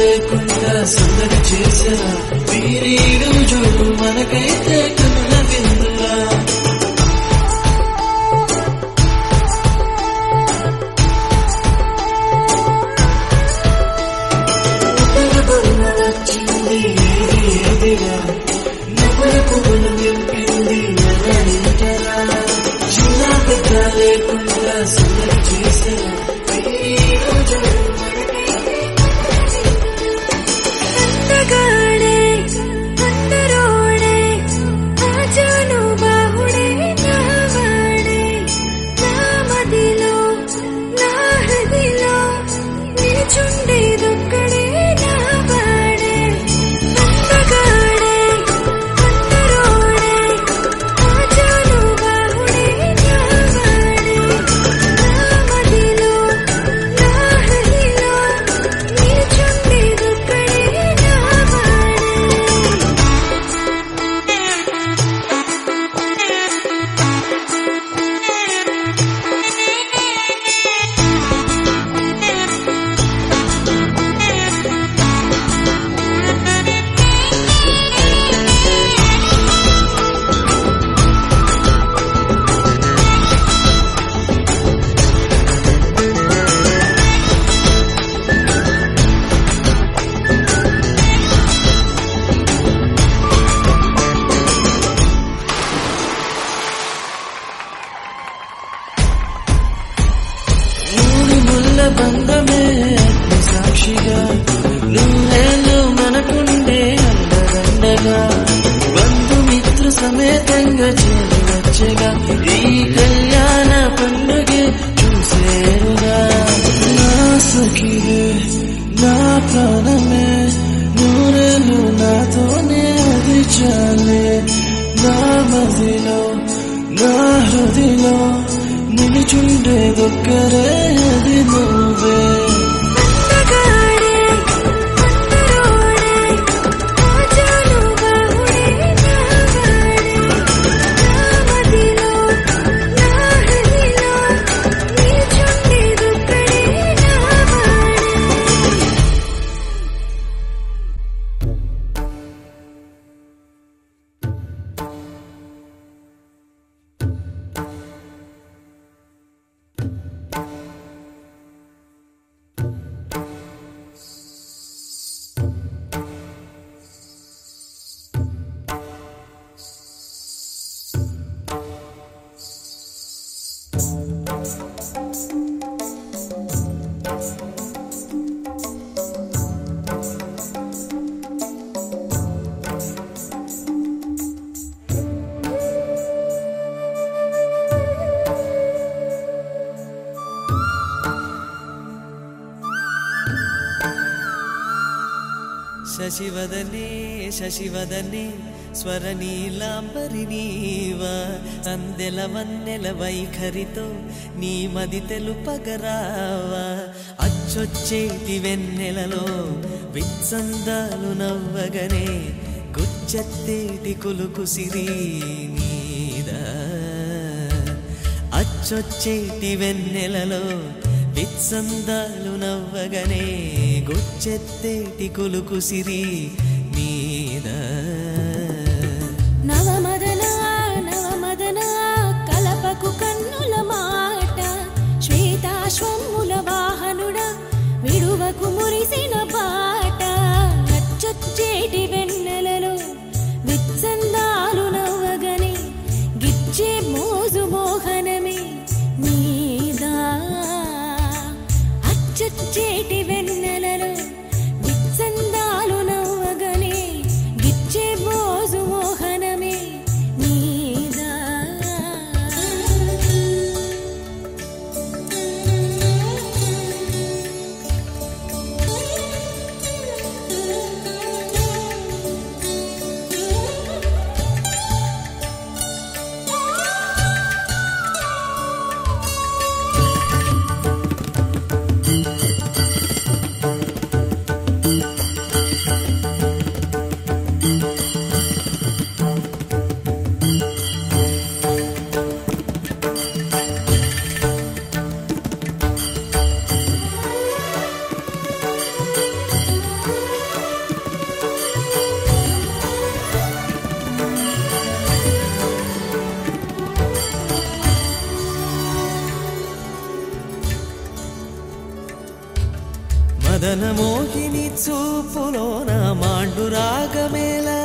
లేకుండా సందడి చేసరా వీరీడు జోడు మనకైతే కనుల విందురా వచ్చింది ఏదిరా నవ్వుల పువ్వులు నింపింది నగరింటరా చిన్న పెద్ద లేకుండా సందడి చేసరా వీరీడు జోడు అందగాడే అందరోడే ఆజాను బాహుడే నావాడే నా మదిలో నా హృదిలో నిల్చుండేదొక్కడే నా వాడే అందగాడే అందరోడే ఆజాను బాహుడే నావాడే నా మదిలో నా హృదిలో నిల్చుండేదొక్కడే నా మూడు ముళ్ళ బంధమే అగ్ని సాక్షిగా నువ్వేళ్ళు మనకుండే అండదండగా బంధుమిత్ర సమేతంగా చేరి వచ్చగా ఈ కళ్యాణ పండుగే చూసేరుగా నా సఖివే నా ప్రాణమే నూరేళ్ళు నాతోనే అది చాలే నా మదిలో నా హృదిలో నిలుచుండేదొక్కరే అది నువ్వే అందగాడే అందరోడే ఆజాను బాహుడే నావాడే నా మదిలో నా హృదిలో నిల్చుండేదొక్కడే నా వాడే శశివదనే శశివదనే స్వరనీలాంబరి నీవా అందెల వన్నెల వైఖరితో నీ మది తెలుపగరావా అచ్చొచ్చేటి వెన్నెలలో విత్సందాలు నవ్వగనే గుచ్చెత్తేటి కులుకు సిరి నీదా అచ్చొచ్చేటి వెన్నెలలో విత్సందాలు నవ్వగనే గుచ్చెత్తేటి కులుకు సిరి నీదా నవమదన నవమదన కలపకు కన్నుల మాట శ్వేతాశ్వముల వాహనుడ విడువకు మురిసిన పాట అచ్చొచ్చేటి వెన్నెలలో విత్సందాలు నవ్వగనే గిచ్చే మోజు మోహనమే నీదా అచ్చొచ్చేటి వెన్నెలలో విత్సందాలు నవ్వగనే గిచ్చే మోజు మోహనమే నీదా మోహిని చూపులోన మాండు రాగమేలా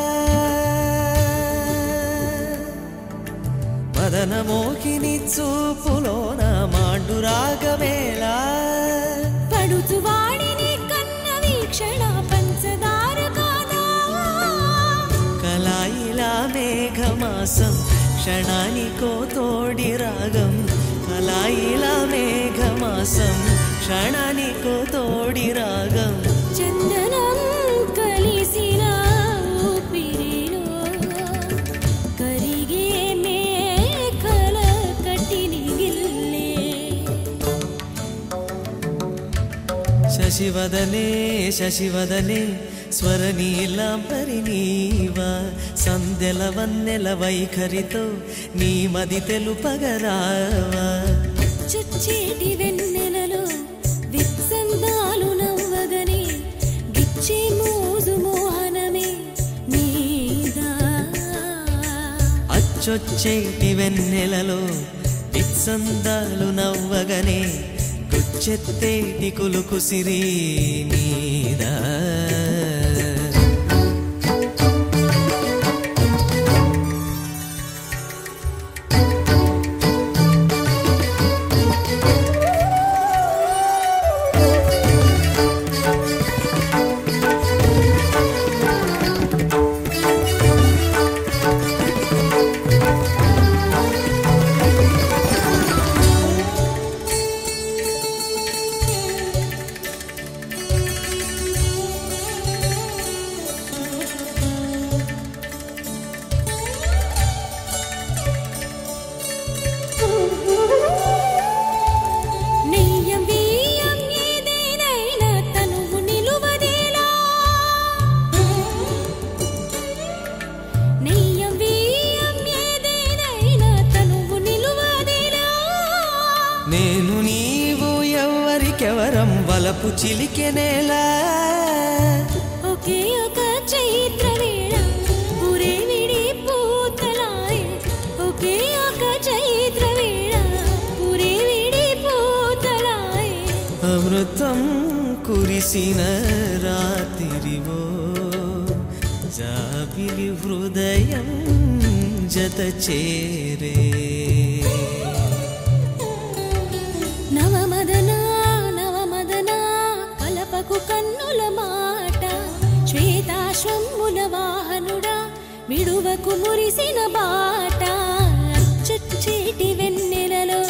మదన మోహిని చూపులోన మాండు రాగమేలా పడుచు వాడిని కన్న వీక్షణ పంచదార కాదా కలాయిలా మేఘమాసం క్షణానికో తోడి రాగం కలాయిలా మేఘమాసం క్షణానికో తోడి రాగం చందనం కలిసిన ఊపిరిలో కరిగే మేఘల కట్టిని గిల్లే శశివదనే శశివదనే స్వరనీలాంబరి నీవా సందెల వన్నెల వైఖరితో నీ మది తెలుపగరావా చుచ్చేటి వెన్నెలలో విత్సందాలు నవ్వగనే గిచ్చే మోజు మోహనమే నీదా అచ్చొచ్చేటి వెన్నెలలో విత్సందాలు నవ్వగనే గుచ్చెత్తేటి కులుకు సిరి నీదా నేను నీవు ఎవరికెవరం వలపు చిలికెనేలా ఒకే ఒక చైత్ర వేళ ఊరే విడి పూతలాయే ఒకే ఒక చైత్ర వేళ ఊరే విడి పూతలాయే అమృతం కురిసిన రాత్రివో జాబిలి హృదయం జత చేరే నవమదనా నవమదనా కలపకు కన్నుల మాట శ్వేతాశ్వముల వాహనుడా విడువకు మురిసిన బాట చుచ్చేటి వెన్నెలలో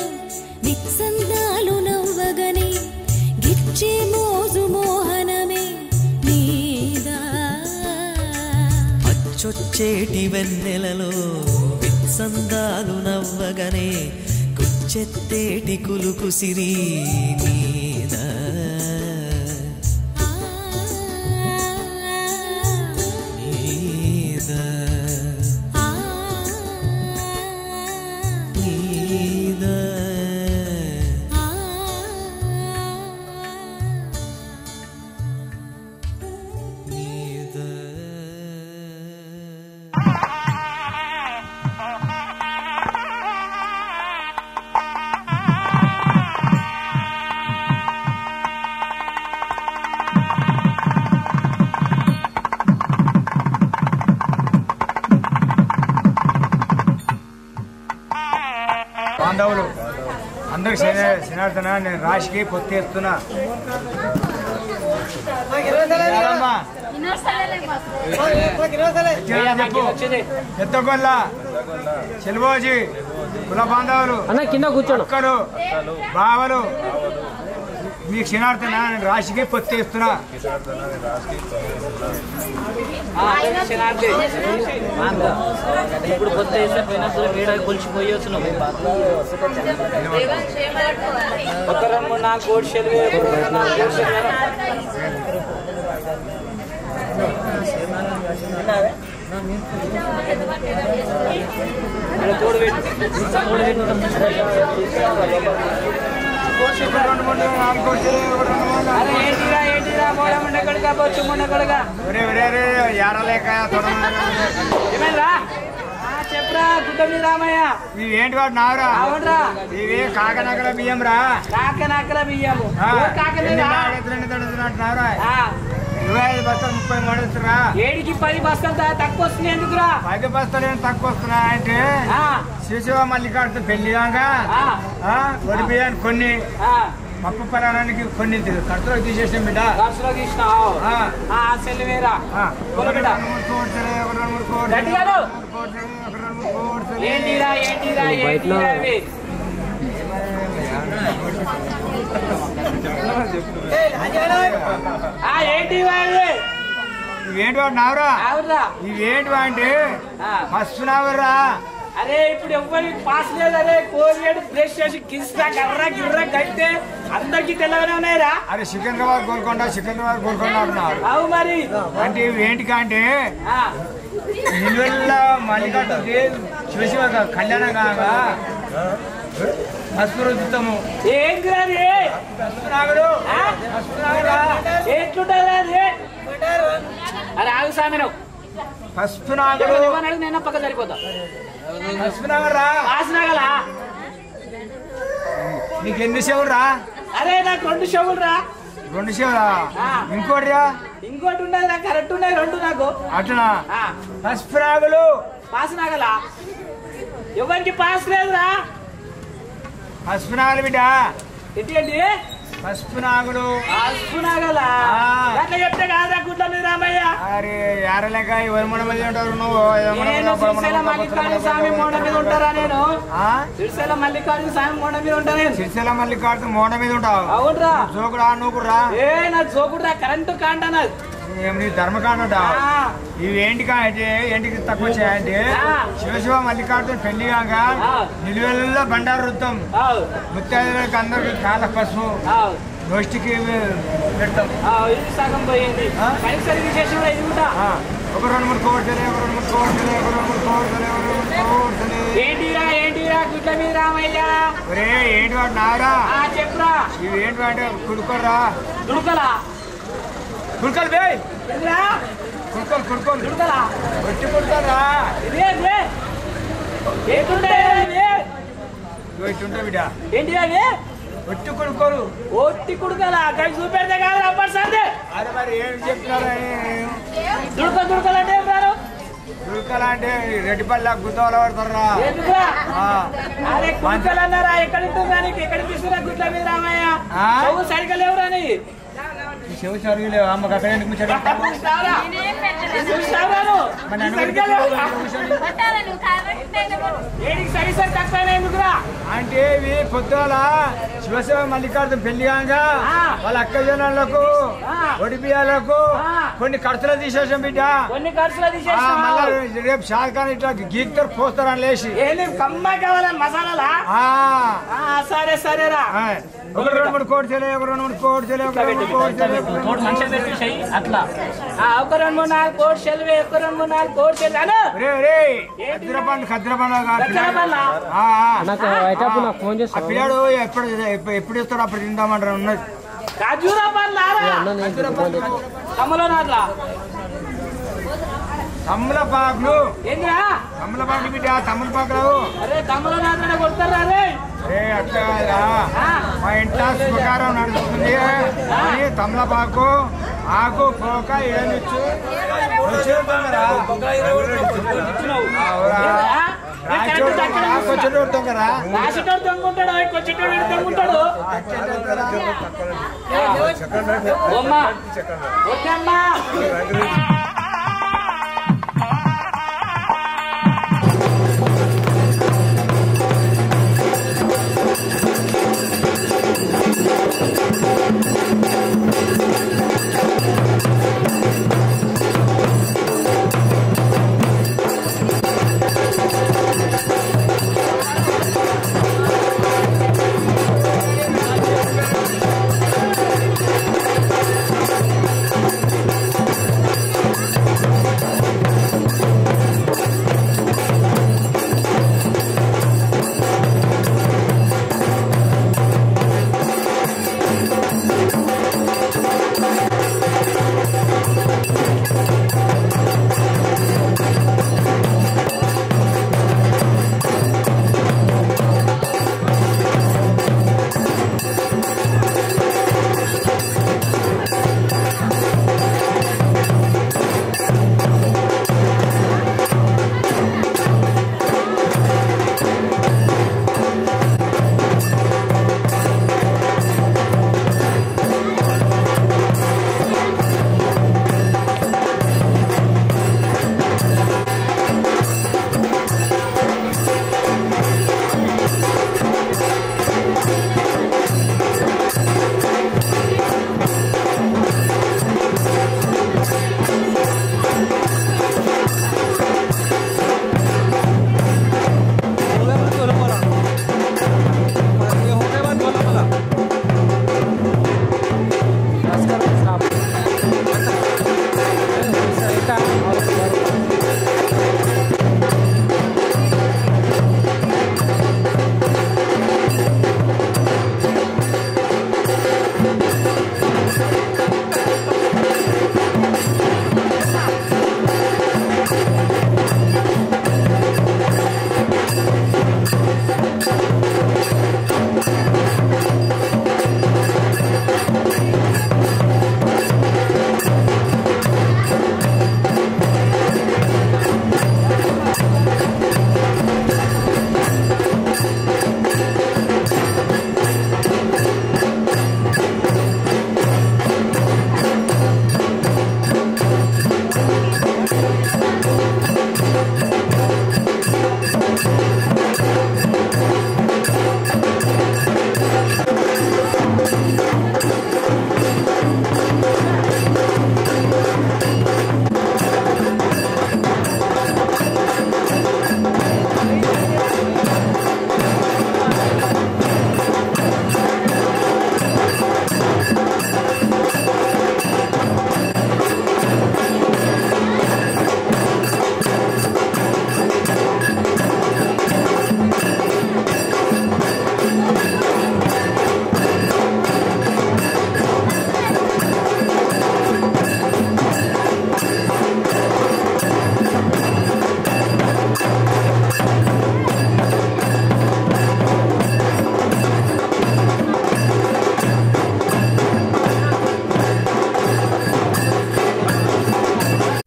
విత్సందాలు నవ్వగనే గిచ్చే మోజు మోహనమే నీదా అచ్చొచ్చేటి వెన్నెలలో విత్సందాలు నవ్వగనే గుచ్చెత్తేటి కులుకు సిరి నీదా నీదా నీదా నీదా బాంధవులు అందరికి శనార్థన నేను రాశికి పొత్తేస్తున్నా ఎత్తగొల్ల చెల్వోజీ కుల బాంధవులు కింద కూర్చోడు అక్కలు బావలు మీకు క్షణార్థన నేను రాశికి పొత్తేస్తున్నా ఇప్పుడు కొత్త వేసిపోయినప్పుడు వేడా కొలిచిపోయొచ్చు నువ్వు ఒక 2-3-4 కోడి షెల్వి తోడు చెప్పు చెప్పురా గుడ్డమి రామయ్య. ఇవేంటి వాడు నావురా? అవునరా. ఇవి కాకనకల బియ్యం రా. కాకనకల బియ్యము. నావురా 25 బస్తాలు 30 మోడేస్తురా. 7కి 10 బస్తాలు తక్కువ వస్తున్నాయి ఎందుకురా? 10 బస్తాలు ఏం తక్కువ వస్తున్నా అంటే శిశువ మల్లికార్జున పెళ్లి కాగా వరి బియ్యాన్ని కొన్ని పప్పు పరానికి కొన్ని ఖర్చులో తీసేసాం బిడ్డ. ఖర్చులో తీసినావు సెల్వేరా ఏంటిరా ఏంటిరా ఏంటిరా ఏంటి ఇవేంటి వాడు నావురా? ఇవేంటి అంటే ఫస్ట్ నావురా. అరే ఇప్పుడు ఎవరికి పాస్ లేదు. అరే కోరియాడు బ్రష్ చేసి కిస్తా కర్రా గిర్రా కట్టే అందరికి తెల్లగానే ఉన్నాయిరా. అరే సికింద్రాబాద్ గోల్కొండ అంటున్నారు. అవు మరి అంటే ఏంటి అంటే నిలువెల్ల మల్లికార్జునకి చూసి కళ్యాణం కాగా పసుపు రుద్దుతాము. ఏంటి ఎట్లుంటారా? అరే ఆగు సామెను పసుపు నాగడు నేను పక్క సరిపోతా. పసుపు నాగరా ఆసనాగలా నీకు ఎన్ని చెవులు రా? అరే నాకు 2 చెవులు రా. 2 చెవులా? ఇంకోటి రా? ఇంకోటి ఉన్నది రా. కరెక్ట్ ఉన్నాయి 2 నాకు. అట్లా పసుపు నాగులు పాస్ నాగలా ఎవరికి పాస్ లేదురా. పసుపు నాగలు బిడ్డ. ఏంటి పసుపు నాగులు పసుపు నాగలా అట్లా చెప్తే కాదా గుడ్డమి రామయ్య? అరే యారలేక ఎవరి మొండ మీద ఉంటారు నువ్వు? సిరిసిల్ల మల్లికార్జున స్వామి మోడ మీద ఉంటారా? నేను సిరిసిల్ల మల్లికార్జున స్వామి మోడ మీద ఉంటా. నేను సిరిసిల్ల మల్లికార్జున మోడ మీద ఉంటావు? అవునరా. జోకుడా నువ్వు రా? నా జోకుడురా కరెంటు కాంట నీ ధర్మకాండ ఉంటావు. ఇవేంటి అంటే ఏంటికి తక్కువ వచ్చాయంటే శివశివ మల్లికార్జున పెళ్లి కాగా నిలువెల్లా బండారు వృత్తం ముత్తైదులకు అందరికి కాళ్ళ పసుపు నోస్టికి పెడతాం. సగం పోయింది. విశేషం ఇది కూడా ఒక 2-3 కోట్లే ఏంటిరా గుడ్డమి రామయ్య? ఒరే ఏంటి వాడు నారా? చెప్పురా. ఇవేంటి అంటే కుడుకోరా? దుడుకలా కుడుకలు బే కుడుకోలు దుడుకలా వచ్చి కుడతారా? ఇటుంటా బిడ్డ. ఏంటి అవి? ఒట్టి కుడుకోరు. ఒట్టి కుడుకలా అక్కడ చూపెడితే కాదు అప్పటి సార్. అరే మరి ఏం చెప్తున్నారా? దుడుకలంటే ఏం రారు? దుడుకలంటే రెడ్డిపల్లి గుద్దవల పడతారా? అరే కుడుకలు అన్నారా? ఎక్కడ ఉంటుందా? నీకు ఎక్కడ తీసుకురా గుడ్ల మీద రామయ్య? సరిగ్గా లేవురా నీ చెవు సరిగలేవు. అమ్మకి అక్కడ ఎందుకు ముచ్చాడు? అంటే ఇవి పొద్దుల శివశివ మల్లికార్జున పెళ్లి కాగా వాళ్ళ అక్క జనాలకు ఒడి బియ్యాలకు కొన్ని ఖర్చులు తీసేసాం బిడ్డ. కొన్ని ఖర్చులు తీసేసాం. రేపు షాద్ ఇట్లా గీక్తారు పోస్తారని లేచి కమ్మ కావాలని మసాలా. సరే సరేరా. ఒక 2-3 కోట్లే ఒక 2-3 కోట్లే అట్లా ఒక 2-3-4 కోట్లు ఒక 2-3-4 కోట్లు పిల్లాడు ఎప్పుడు ఇస్తాడు అప్పుడు తిందామంటారు ఉన్నది. తమలపాకులు తమలపాకులు బిడ్డ. తమలపాకులు అరే అట్లా మా ఇంట్లో శుభకారం నడుస్తుంది అని తమలపాకు ఆకు పోక ఏమిచ్చు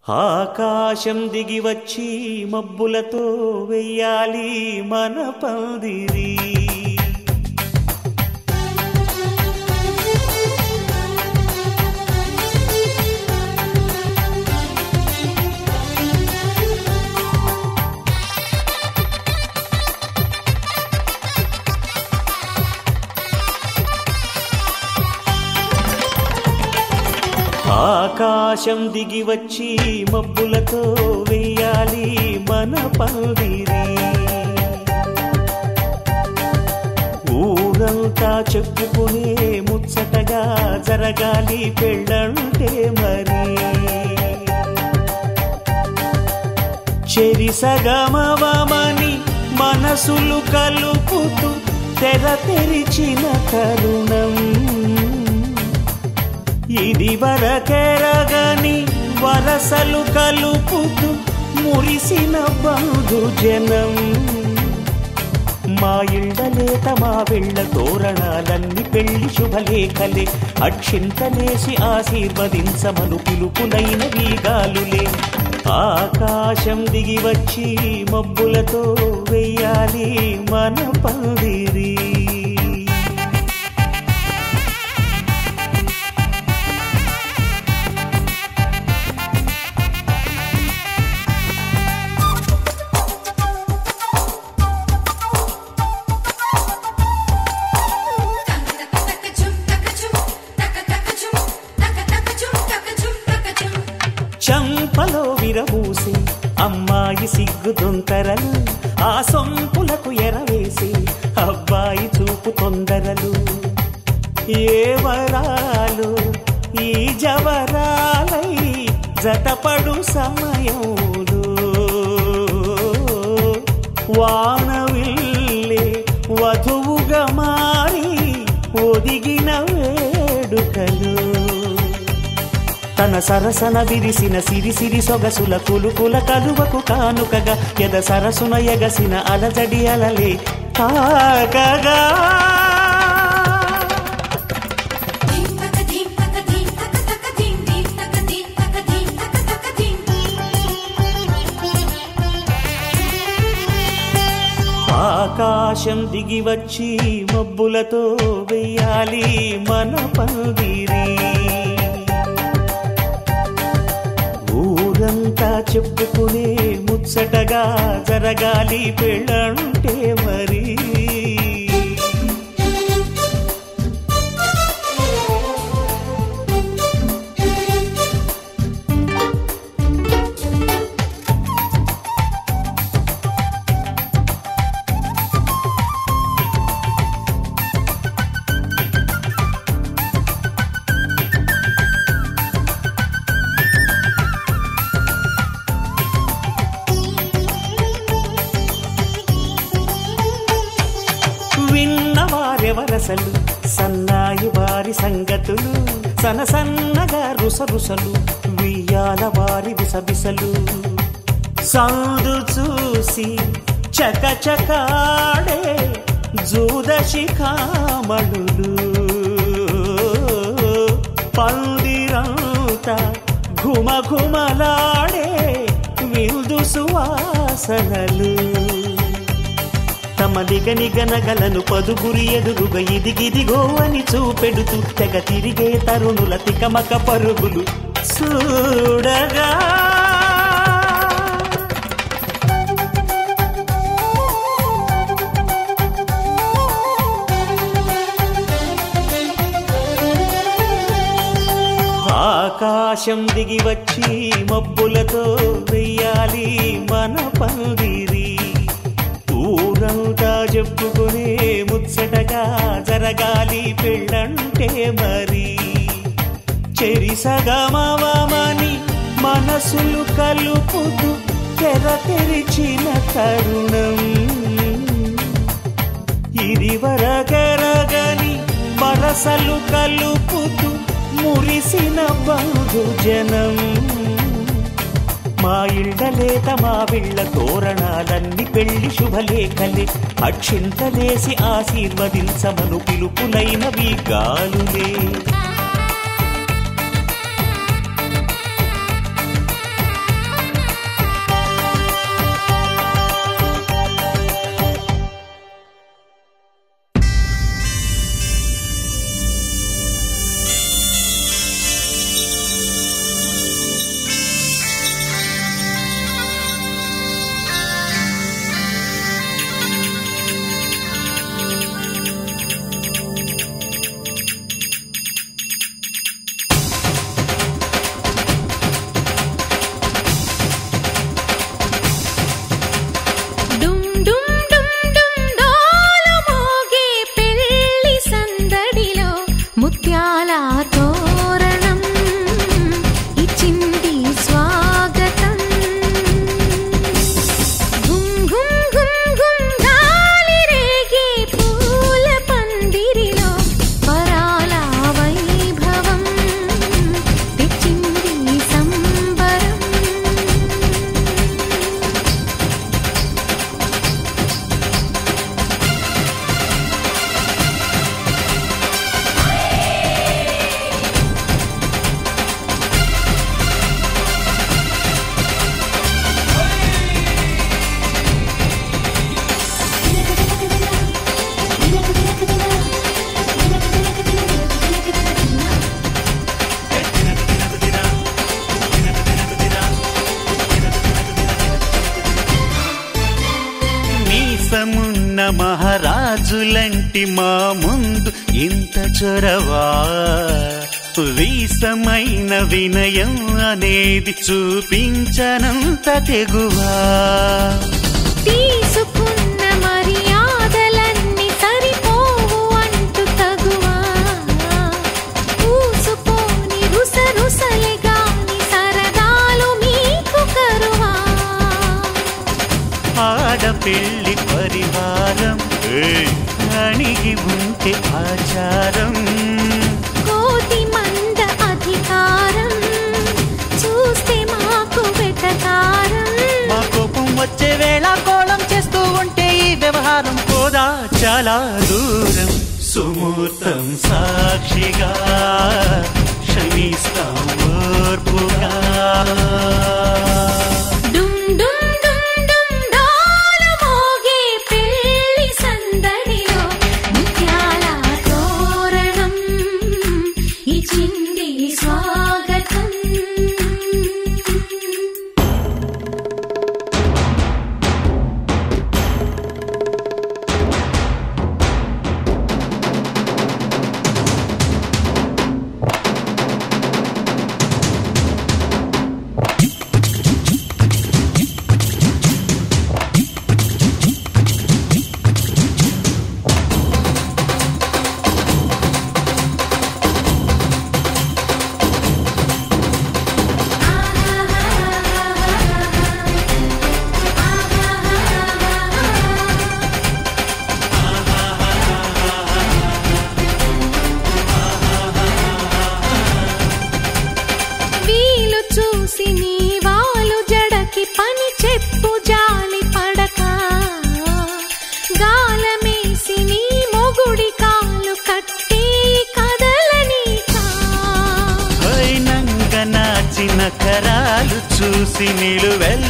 ఆకాశం దిగి వచ్చి మబ్బులతో వెయ్యాలి మన పందిరి. ఆకాశం దిగి వచ్చి మబ్బులతో వెయ్యాలి మన పందిరి. ఊరంతా చెప్పుకునే ముచ్చటగా జరగాలి పెళ్ళంటే మరి. చెరిసగమవమని మనసులు కలుపుతూ తెర తెరిచిన తరుణం. ఇది వరకెరగని వరసలు కలుపుతూ మురిసిన బంధుజనం. మా ఇళ్ళలేత మా వెళ్ళ తోరణాలన్నీ పెళ్లి శుభలేఖలే. అక్షింతలేసి ఆశీర్వదించమను పిలుపునైన వీగాలులే. ఆకాశం దిగి వచ్చి మబ్బులతో వెయ్యాలి మన పందిరి. చంపలో విరబూసి అమ్మాయి సిగ్గు దొంతరలు. ఆ సొంపులకు ఎరవేసి అబ్బాయి చూపు తొందరలు. ఏ వరాలు ఈ జవరాలై జతపడు సమయంలో. వానవిల్లే వధువుగా మారి ఒదిగిన వేడుకలు. తన సరసన విరిసిన సిరిసిరి సొగసుల కులుకుల కలువకు కానుకగా ఎద సరసున ఎగసిన అలజడి అలలే తాకగా. ఆకాశం దిగి వచ్చి మబ్బులతో వెయ్యాలి మన పందిరి. ఊరంతా చెప్పుకునే ముచ్చటగా జరగాలి పెళ్ళంటే మరి. విన్నవారెవరసలు సన్నాయి వారి సంగతులు. సనసన్నగా రుసరుసలు వియ్యాల వారి విసబిసలు. సందు చూసి చకచకాడే జూదశిఖామణులు. పందిరంతా ఘుమఘుమలాడే విందు సువాసనలు. తమ నిగనిగనగలను పదుగురి ఎదురుగా ఇదిగిదిగో అని చూపెడుతూ తెగ తిరిగే తరుణుల తికమక పరుగులు చూడగా. ఆకాశం దిగి వచ్చి మబ్బులతో వెయ్యాలి మన పందిరి. ఊరంతా చెప్పుకునే ముచ్చటగా జరగాలి పెళ్ళంటే మరి. చెరిసగమవమని మనసులు కలుపుతూ తెర తెరిచిన తరుణం. ఇది వరకెరగని వరసలు కలుపుతూ మురిసిన బంధుజనం. మా ఇళ్ళలేత మా విళ్ళ తోరణాలన్నీ పెళ్లి శుభలేఖలే. అక్షింతలేసి ఆశీర్వదించమను పిలుపులైనవి గాలులే. రాజులంటి మా ముందు ఇంత చొరవా వీసమైన వినయం అనేది చూపించనంత తెగువా తీసుకున్న మర్యాదలన్నీ సరిపోవు అంటూ తగువా పూసుకొని రుసరుసలే గాని సరదాలు మీకు కరువా ఆడపిల్లి పరివారం అణిగి ఉంటే ఆచారం కోటి మంద అధికారం చూస్తే మాకు వెటకారం మా కోపం వచ్చే వేళ కోళం చేస్తూ ఉంటే ఈ వ్యవహారం పోదా చాలా దూరం సుమూర్తం సాక్షిగా క్షమిస్తాం ఓర్పుగా డుమ్ డుమ్ డుమ్ డుమ్ డోలు మోగే పెళ్లి సందడిలో ముత్యాల తోరణం ఇచ్చింది స్వాగతం వీలు చూసి నీ వాలు జడకి పని చెప్పు జాలి పడక గాలమేసి నీ మొగుడి కాలు కట్టి కదలనీకా అయినంగ నాచిన కరాలు చూసి నిలువెల్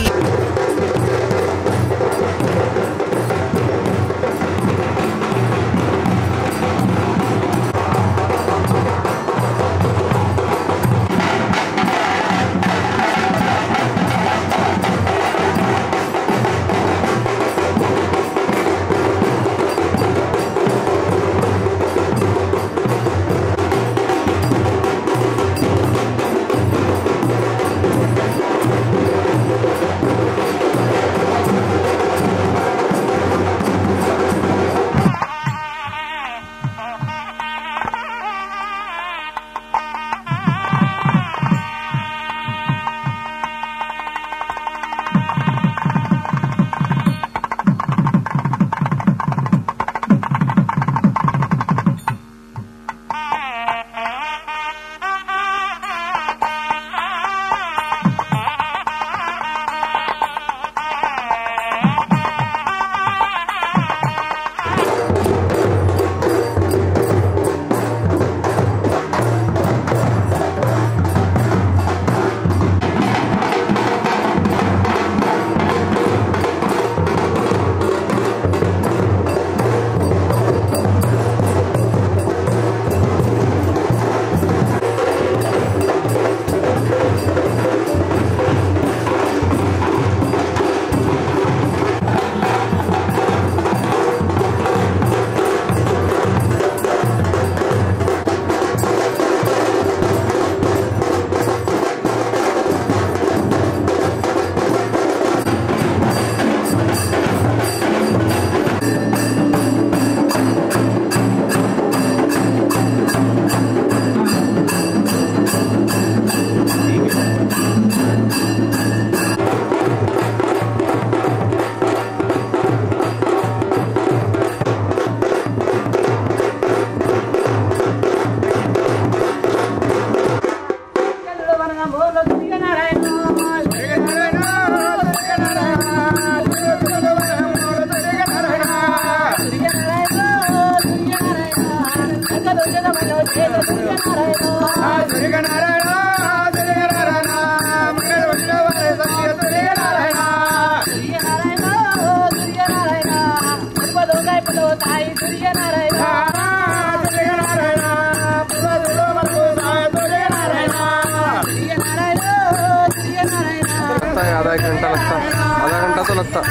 आधा एक घंटा लगता, आधा घंटा तो लगता।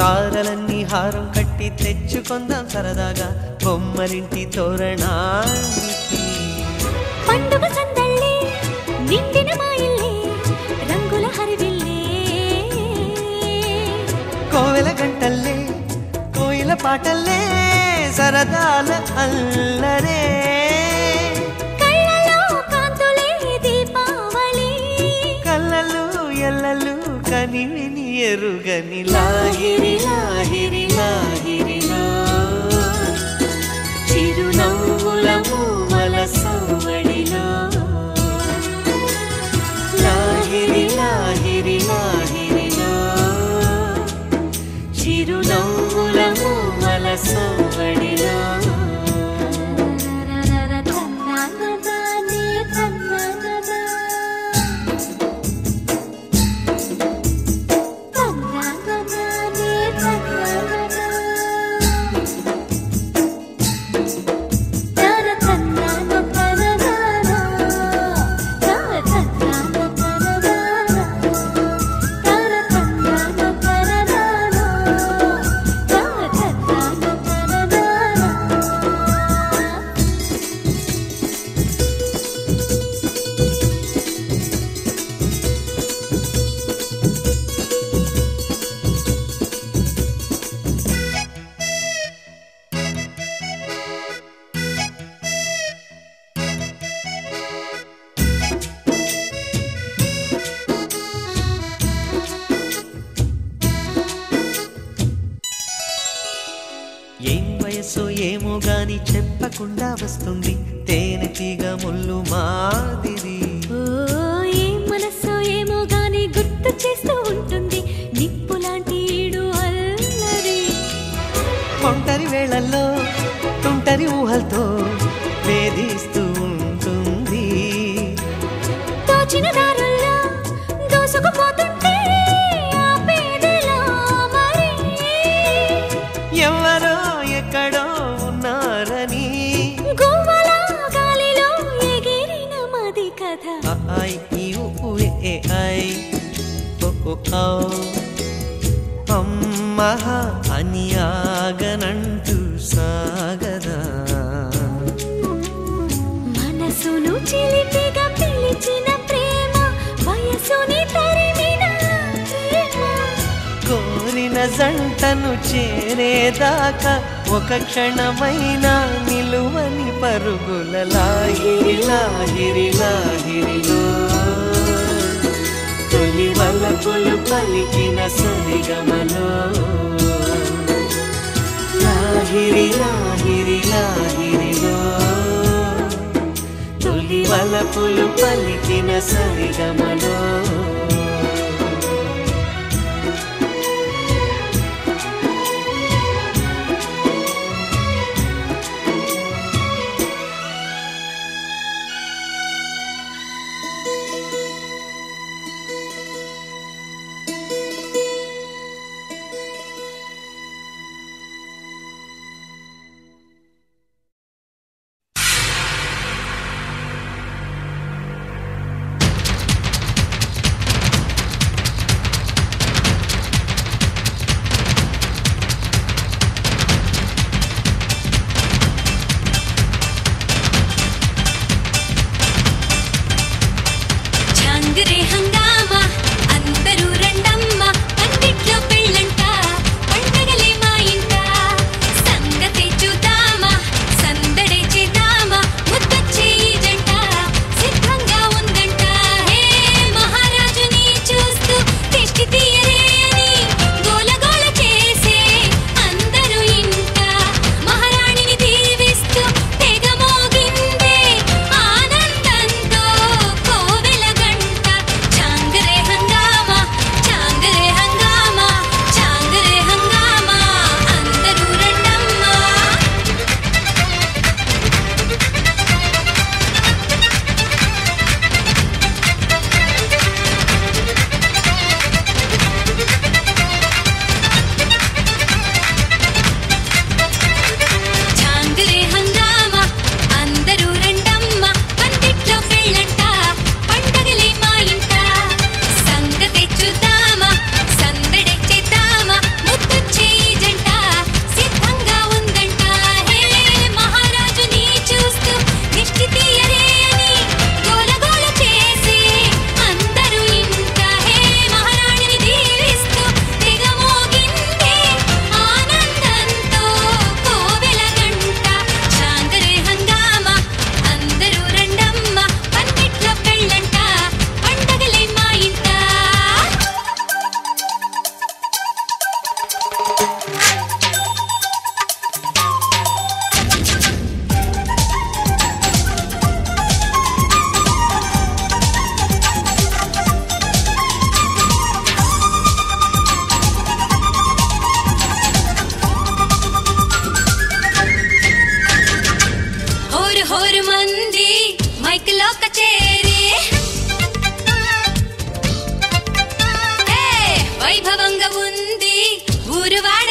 తారలన్నీ హారం కట్టి తెచ్చుకుందాం సరదాగా బొమ్మలింటి తోరణానికి పండుగ సందళ్ళే నిండిన మా ఇల్లే రంగుల హరివిల్లే కోవెల గంటల్లే కోయిల పాటల్లే సరదాల అల్లరే కళ్ళలో కాంతులే దీపావళి కళ్ళలు ఎల్లలు కనివిని ఎరుగని లాహిరి లాహిరి లాహిరిలో చిరునవ్వుల మూవల సవ్వడిలో లాహిరి లాహిరి లాహిరిలో చిరునవ్వుల మూవల సవ్వడిలో ఏం వయస్సు ఏమో గాని చెప్పకుండా వస్తుంది తేనె తీగ ముళ్ళు మాదిరి ఏం మనస్సు ఏమో గాని గుర్తు చేస్తూ ఉంటుంది నిప్పు లాంటి ఈడు అల్లరి ఒంటరి వేళల్లో తుంటరి ఊహలతో వేధిస్తూ ఉంటుంది తోచిన దారుల్లో దోసుకుపోతుంటే ఆపేదెలా మరి ఎవరో ఎక్కడో ఉన్నారని గువ్వల గాలిలో ఎగిరిన చిలిపిగా పిలిచిన ప్రేమ వయసుని తరిమిన ప్రేమ కోరిన జంటను చేరేదాకా ఒక క్షణమైన నిలువని పరుగుల లాహిరి లాహిరి లాహిరిలో తొలి వలపులు పలికిన సరిగమలో లాహిరి లాహిరి లాహిరిలో తొలి వలపులు పలికిన సరిగమలో వైభవంగా ఉంది ఊరువాడ